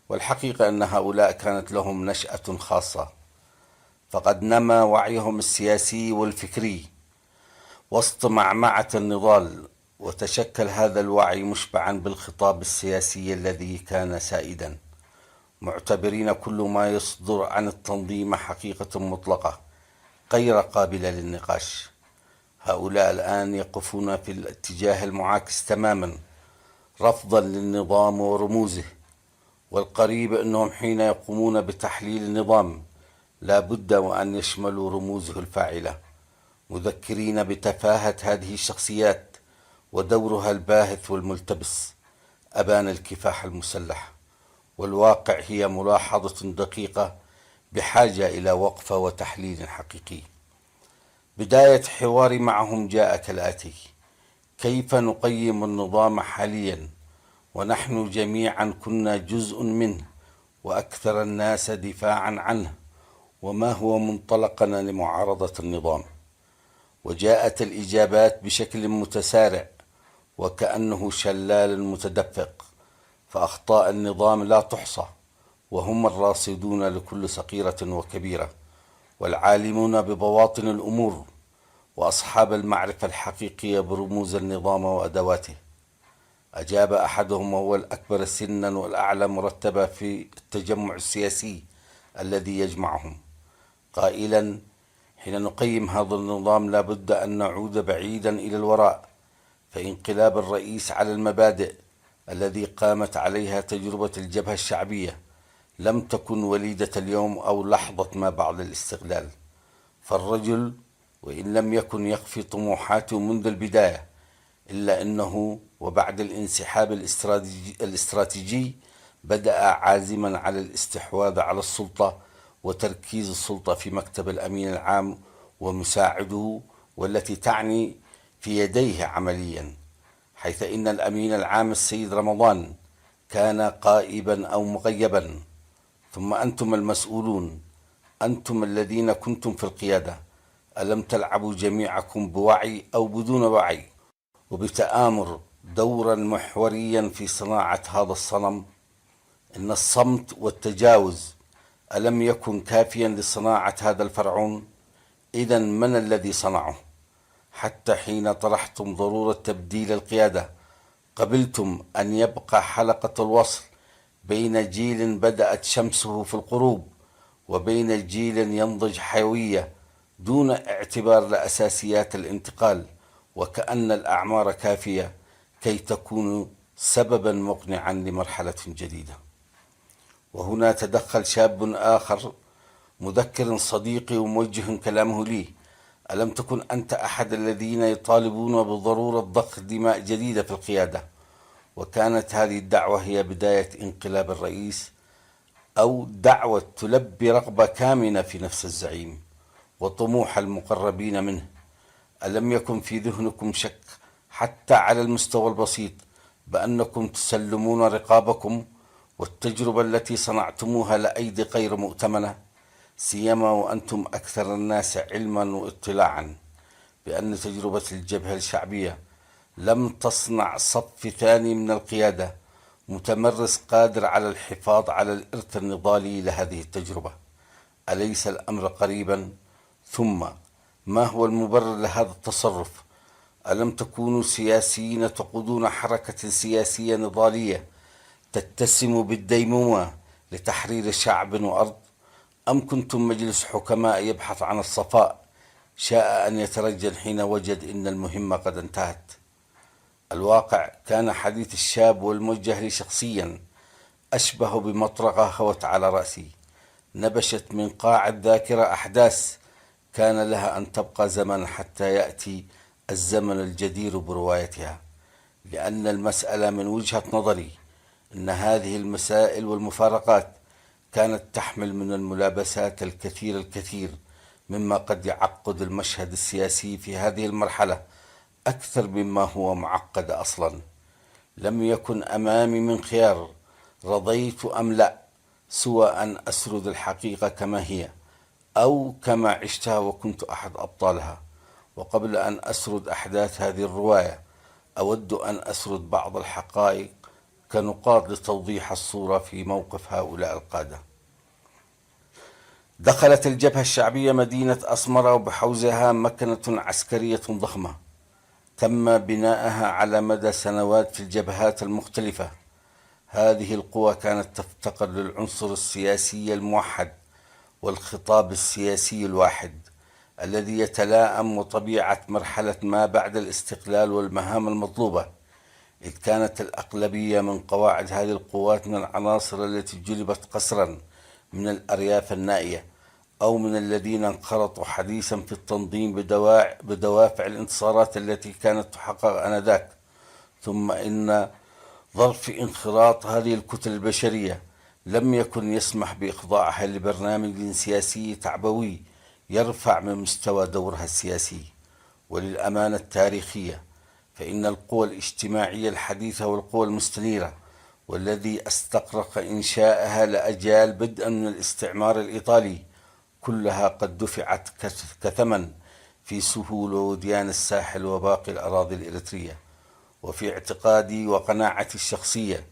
[SPEAKER 9] والحقيقة أن هؤلاء كانت لهم نشأة خاصة، فقد نمى وعيهم السياسي والفكري وسط معمعة النضال، وتشكل هذا الوعي مشبعا بالخطاب السياسي الذي كان سائدا، معتبرين كل ما يصدر عن التنظيم حقيقة مطلقة غير قابلة للنقاش. هؤلاء الآن يقفون في الاتجاه المعاكس تماما رفضا للنظام ورموزه، والقريب أنهم حين يقومون بتحليل النظام لا بد وأن يشملوا رموزه الفاعلة، مذكرين بتفاهة هذه الشخصيات ودورها الباهت والملتبس أبان الكفاح المسلح. والواقع هي ملاحظة دقيقة بحاجة إلى وقفة وتحليل حقيقي. بداية حواري معهم جاء كالآتي: كيف نقيم النظام حاليا ونحن جميعا كنا جزء منه وأكثر الناس دفاعا عنه، وما هو منطلقنا لمعارضة النظام؟ وجاءت الإجابات بشكل متسارع وكأنه شلال متدفق، فأخطاء النظام لا تحصى، وهم الراصدون لكل صغيرة وكبيرة والعالمون ببواطن الأمور وأصحاب المعرفة الحقيقية برموز النظام وأدواته. أجاب أحدهم وهو الأكبر سنا والأعلى مرتبة في التجمع السياسي الذي يجمعهم قائلا: حين نقيم هذا النظام لا بد أن نعود بعيدا إلى الوراء، فإنقلاب الرئيس على المبادئ الذي قامت عليها تجربة الجبهة الشعبية لم تكن وليدة اليوم أو لحظة ما بعد الاستقلال، فالرجل وإن لم يكن يخفي طموحاته منذ البداية إلا أنه وبعد الانسحاب الاستراتيجي بدأ عازما على الاستحواذ على السلطة وتركيز السلطة في مكتب الأمين العام ومساعده، والتي تعني في يديه عمليا. حيث إن الأمين العام السيد رمضان كان غائبا أو مغيبا. ثم أنتم المسؤولون، أنتم الذين كنتم في القيادة، ألم تلعبوا جميعكم بوعي أو بدون وعي وبتآمر دورا محوريا في صناعة هذا الصنم؟ إن الصمت والتجاوز ألم يكن كافيا لصناعة هذا الفرعون؟ إذن من الذي صنعه؟ حتى حين طرحتم ضرورة تبديل القيادة قبلتم أن يبقى حلقة الوصل بين جيل بدأت شمسه في الغروب وبين جيل ينضج حيوية دون اعتبار لأساسيات الانتقال، وكأن الأعمار كافية كي تكون سببا مقنعا لمرحلة جديدة. وهنا تدخل شاب آخر مذكر صديقي وموجه كلامه لي: ألم تكن أنت أحد الذين يطالبون بضرورة ضخ دماء جديدة في القيادة؟ وكانت هذه الدعوة هي بداية انقلاب الرئيس، أو دعوة تلبي رغبة كامنة في نفس الزعيم وطموح المقربين منه. ألم يكن في ذهنكم شك حتى على المستوى البسيط بأنكم تسلمون رقابكم والتجربة التي صنعتموها لأيدي غير مؤتمنة، سيما وأنتم أكثر الناس علما واطلاعا بأن تجربة الجبهة الشعبية لم تصنع صف ثاني من القيادة متمرس قادر على الحفاظ على الإرث النضالي لهذه التجربة؟ أليس الأمر قريبا؟ ثم ما هو المبرر لهذا التصرف؟ ألم تكونوا سياسيين تقودون حركة سياسية نضالية تتسم بالديمومة لتحرير شعب وأرض؟ أم كنتم مجلس حكماء يبحث عن الصفاء شاء أن يترجل حين وجد إن المهمة قد انتهت؟ الواقع كان حديث الشاب والموجه لي شخصيا أشبه بمطرقة هوت على رأسي، نبشت من قاع الذاكرة أحداث كان لها أن تبقى زمن حتى يأتي الزمن الجدير بروايتها. لأن المسألة من وجهة نظري أن هذه المسائل والمفارقات كانت تحمل من الملابسات الكثير مما قد يعقد المشهد السياسي في هذه المرحلة أكثر مما هو معقد أصلا. لم يكن أمامي من خيار رضيت أم لا سوى أن أسرد الحقيقة كما هي أو كما عشتها وكنت أحد أبطالها. وقبل أن أسرد أحداث هذه الرواية أود أن أسرد بعض الحقائق كنقاط لتوضيح الصورة في موقف هؤلاء القادة. دخلت الجبهة الشعبية مدينة أسمرة وبحوزها مكنة عسكرية ضخمة تم بناءها على مدى سنوات في الجبهات المختلفة. هذه القوى كانت تفتقر للعنصر السياسي الموحد والخطاب السياسي الواحد الذي يتلائم وطبيعة مرحلة ما بعد الاستقلال والمهام المطلوبة، إذ كانت الأغلبية من قواعد هذه القوات من العناصر التي جلبت قسرا من الأرياف النائية أو من الذين انخرطوا حديثا في التنظيم بدوافع الانتصارات التي كانت تحقق آنذاك. ثم إن ظرف انخراط هذه الكتل البشرية لم يكن يسمح بإخضاعها لبرنامج سياسي تعبوي يرفع من مستوى دورها السياسي. وللأمانة التاريخية فإن القوى الاجتماعية الحديثة والقوى المستنيرة والذي استغرق إنشاءها لأجيال بدءا من الاستعمار الإيطالي كلها قد دفعت كثمن في سهول ووديان الساحل وباقي الأراضي الإريترية. وفي اعتقادي وقناعتي الشخصية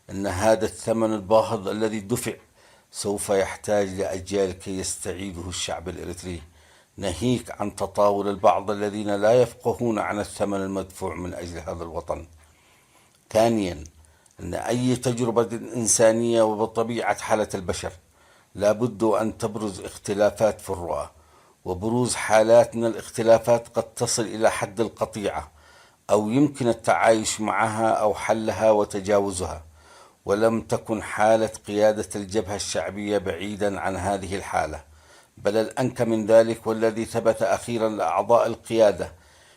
[SPEAKER 9] أن هذا الثمن الباهظ الذي دفع سوف يحتاج لأجيال كي يستعيده الشعب الإريتري، ناهيك عن تطاول البعض الذين لا يفقهون عن الثمن المدفوع من أجل هذا الوطن. ثانيا، أن أي تجربة إنسانية وبطبيعة حالة البشر لابد أن تبرز اختلافات في الرؤى، وبروز حالات من الاختلافات قد تصل إلى حد القطيعة أو يمكن التعايش معها أو حلها وتجاوزها. ولم تكن حالة قيادة الجبهة الشعبية بعيدا عن هذه الحالة، بل الأنكى من ذلك والذي ثبت أخيرا لأعضاء القيادة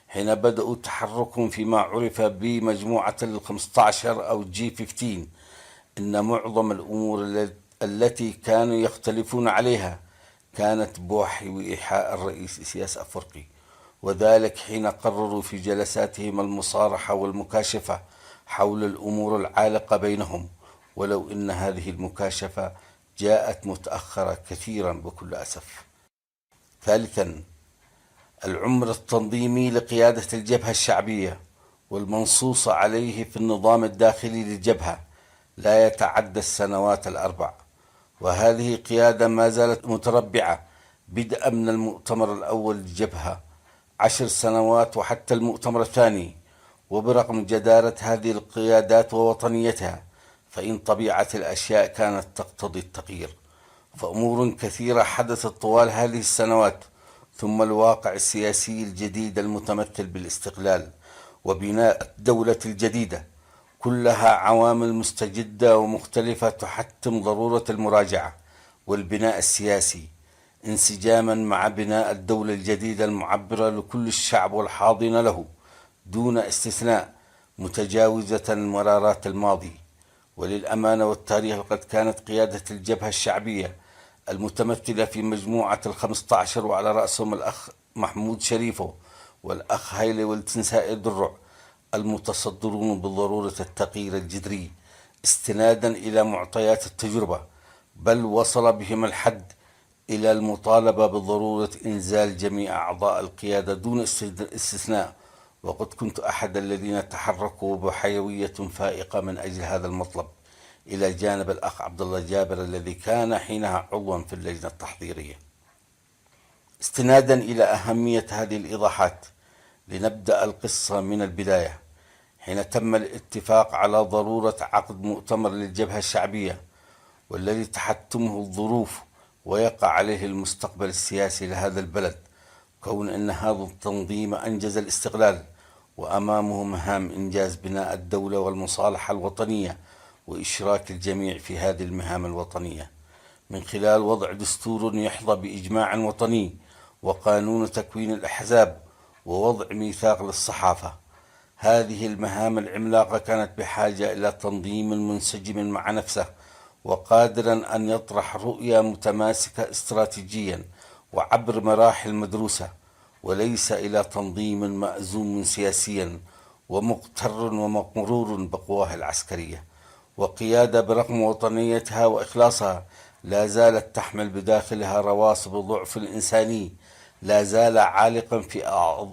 [SPEAKER 9] حين بدأوا تحركهم فيما عرف بمجموعة ال15 أو G15 إن معظم الأمور التي كانوا يختلفون عليها كانت بوحي وإيحاء الرئيس إسياس أفورقي وذلك حين قرروا في جلساتهم المصارحة والمكاشفة حول الأمور العالقة بينهم، ولو إن هذه المكاشفة جاءت متأخرة كثيرا بكل أسف. ثالثا، العمر التنظيمي لقيادة الجبهة الشعبية والمنصوص عليه في النظام الداخلي للجبهة لا يتعدى السنوات ال4، وهذه قيادة ما زالت متربعة بدءا من المؤتمر الأول للجبهة 10 سنوات وحتى المؤتمر الثاني. وبرغم جدارة هذه القيادات ووطنيتها، فإن طبيعة الأشياء كانت تقتضي التغيير، فأمور كثيرة حدثت طوال هذه السنوات، ثم الواقع السياسي الجديد المتمثل بالاستقلال وبناء الدولة الجديدة، كلها عوامل مستجدة ومختلفة تحتم ضرورة المراجعة والبناء السياسي انسجاما مع بناء الدولة الجديدة المعبرة لكل الشعب والحاضنة له دون استثناء، متجاوزة مرارات الماضي. وللأمانة والتاريخ قد كانت قيادة الجبهة الشعبية المتمثلة في مجموعة ال15 وعلى رأسهم الأخ محمود شريفو والأخ هيلي والتنسائي درع المتصدرون بضرورة التغيير الجذري استنادا إلى معطيات التجربة، بل وصل بهم الحد إلى المطالبة بضرورة إنزال جميع أعضاء القيادة دون استثناء. وقد كنت أحد الذين تحركوا بحيوية فائقة من أجل هذا المطلب، إلى جانب الأخ عبد الله جابر الذي كان حينها عضوا في اللجنة التحضيرية. استنادا إلى أهمية هذه الإيضاحات، لنبدأ القصة من البداية، حين تم الاتفاق على ضرورة عقد مؤتمر للجبهة الشعبية، والذي تحتمه الظروف ويقع عليه المستقبل السياسي لهذا البلد، كون أن هذا التنظيم أنجز الاستقلال وأمامه مهام إنجاز بناء الدولة والمصالحة الوطنية وإشراك الجميع في هذه المهام الوطنية من خلال وضع دستور يحظى بإجماع وطني، وقانون تكوين الأحزاب، ووضع ميثاق للصحافة. هذه المهام العملاقة كانت بحاجة إلى تنظيم منسجم مع نفسه، وقادرا أن يطرح رؤية متماسكة استراتيجيا وعبر مراحل مدروسة، وليس إلى تنظيم مأزوم سياسيا ومغتر ومغرور بقواه العسكرية. وقيادة برغم وطنيتها وإخلاصها لا زالت تحمل بداخلها رواسب الضعف الإنساني لا زال عالقا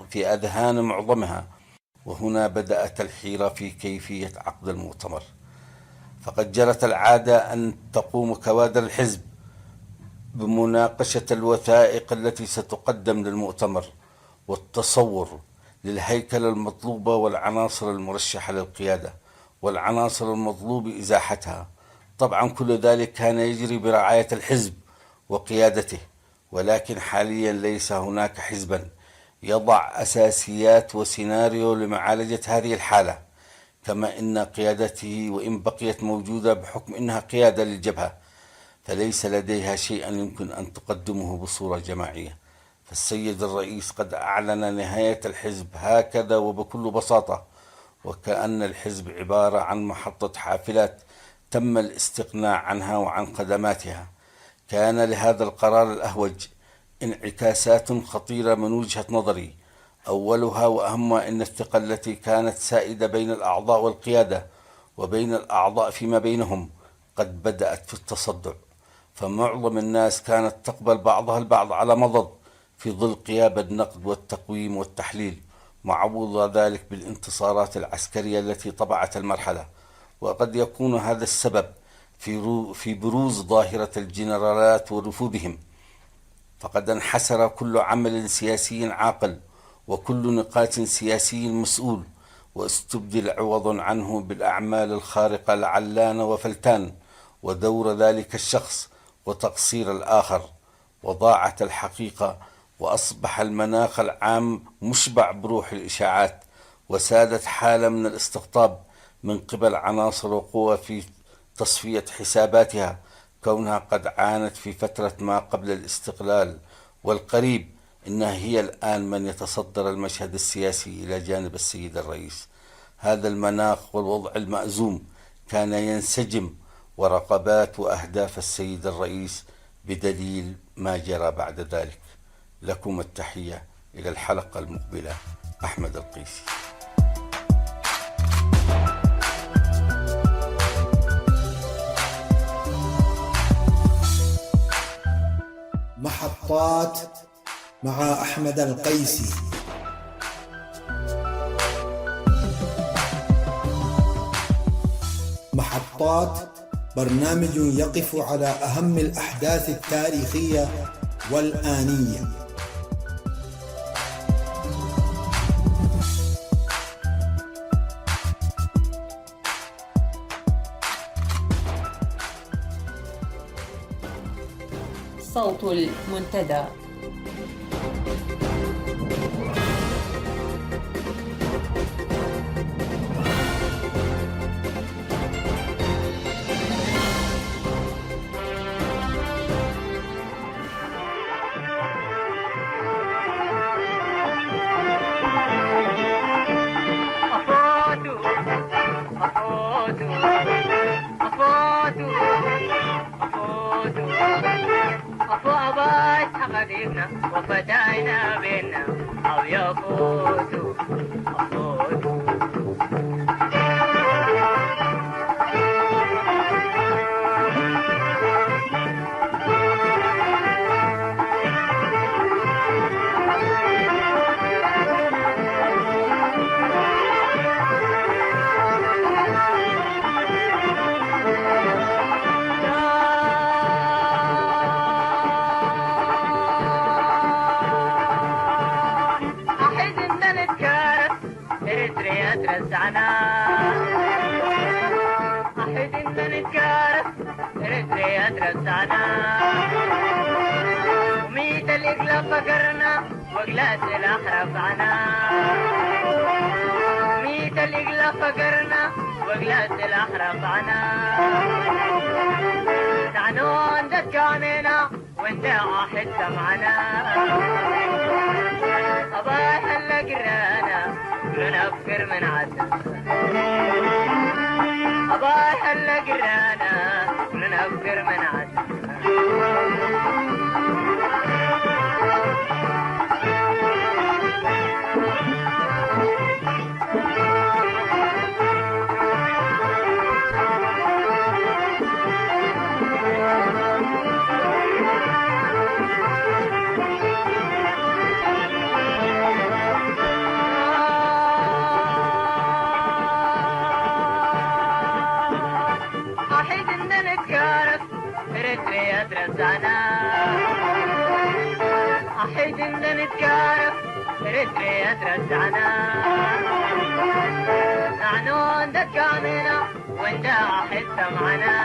[SPEAKER 9] في أذهان معظمها. وهنا بدأت الحيرة في كيفية عقد المؤتمر، فقد جرت العادة أن تقوم كوادر الحزب بمناقشة الوثائق التي ستقدم للمؤتمر والتصور للهيكلة المطلوبة والعناصر المرشحة للقيادة والعناصر المطلوب إزاحتها. طبعا كل ذلك كان يجري برعاية الحزب وقيادته، ولكن حاليا ليس هناك حزبا يضع أساسيات وسيناريو لمعالجة هذه الحالة، كما إن قيادته وإن بقيت موجودة بحكم إنها قيادة للجبهة فليس لديها شيئا يمكن أن تقدمه بصورة جماعية. فالسيد الرئيس قد أعلن نهاية الحزب هكذا وبكل بساطة، وكأن الحزب عبارة عن محطة حافلات تم الاستغناء عنها وعن خدماتها. كان لهذا القرار الأهوج انعكاسات خطيرة من وجهة نظري، أولها وأهمها أن الثقة التي كانت سائدة بين الأعضاء والقيادة وبين الأعضاء فيما بينهم قد بدأت في التصدع، فمعظم الناس كانت تقبل بعضها البعض على مضض في ظل غياب النقد والتقويم والتحليل، معوض ذلك بالانتصارات العسكرية التي طبعت المرحلة. وقد يكون هذا السبب في بروز ظاهرة الجنرالات ورفودهم، فقد انحسر كل عمل سياسي عاقل وكل نقاش سياسي مسؤول، واستبدل عوضا عنه بالأعمال الخارقة لعلان وفلتان ودور ذلك الشخص وتقصير الآخر، وضاعت الحقيقة وأصبح المناخ العام مشبع بروح الإشاعات، وسادت حالة من الاستقطاب من قبل عناصر وقوى في تصفية حساباتها، كونها قد عانت في فترة ما قبل الاستقلال والقريب إنها هي الآن من يتصدر المشهد السياسي إلى جانب السيد الرئيس. هذا المناخ والوضع المأزوم كان ينسجم ورغبات وأهداف السيد الرئيس بدليل ما جرى بعد ذلك. لكم التحية، إلى الحلقة المقبلة. أحمد القيسي.
[SPEAKER 2] محطات مع أحمد القيسي. محطات برنامج يقف على أهم الأحداث التاريخية والآنية.
[SPEAKER 1] صوت المنتدى.
[SPEAKER 10] وفتانا بينا أو يفوتوا رزعنا أحد إن نتكارف رزريا رزعنا وميت الإقلاب فقرنا وقلات الأحرف عنا ميت الإقلاب فقرنا وقلات الأحرف عنا تعنون دكاننا وانت واحد سمعنا أباح اللقرانا نفكر من عدنا أباح اللقرانا نفكر من عدنا رزعنا أحد إن نتكارف رزريا رزعنا نعنون دكامنا وانت واحد سمعنا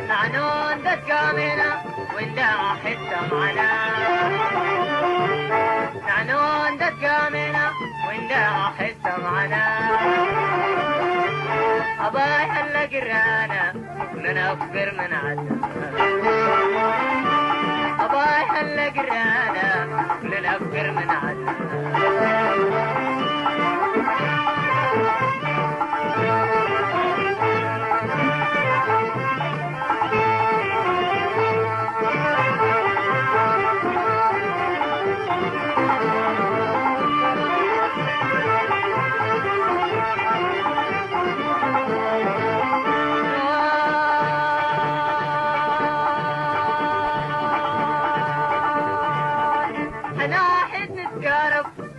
[SPEAKER 10] نعنون دكامنا وانت واحد سمعنا نعنون دكامنا وانت واحد سمعنا أبايح اللقرانا ننفر من عدنا أبايح اللقرانا ننفر من عدنا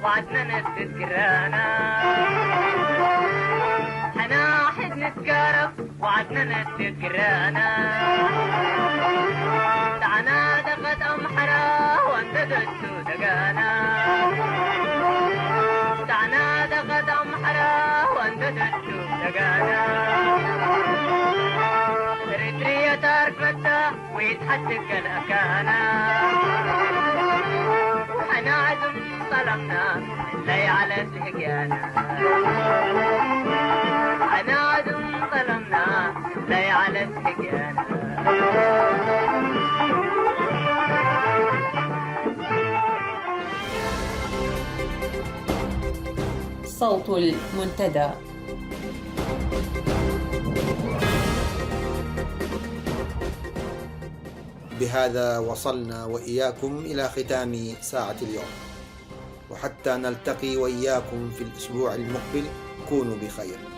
[SPEAKER 10] وعدنا نتذكرانا حنا واحد نتقارب وعدنا نتذكرانا دعنا دقت أمحرا وانت دسو دقانا دعنا دقت أمحرا وانت دسو دقانا ريتريا تارك متى ويتحدق الأكانا حنا عزم طلبنا لي على سهقانا أنا عدم طلبنا لي على سهقانا
[SPEAKER 1] صوت المنتدى.
[SPEAKER 2] بهذا وصلنا وإياكم إلى ختام ساعة اليوم، وحتى نلتقي وإياكم في الأسبوع المقبل كونوا بخير.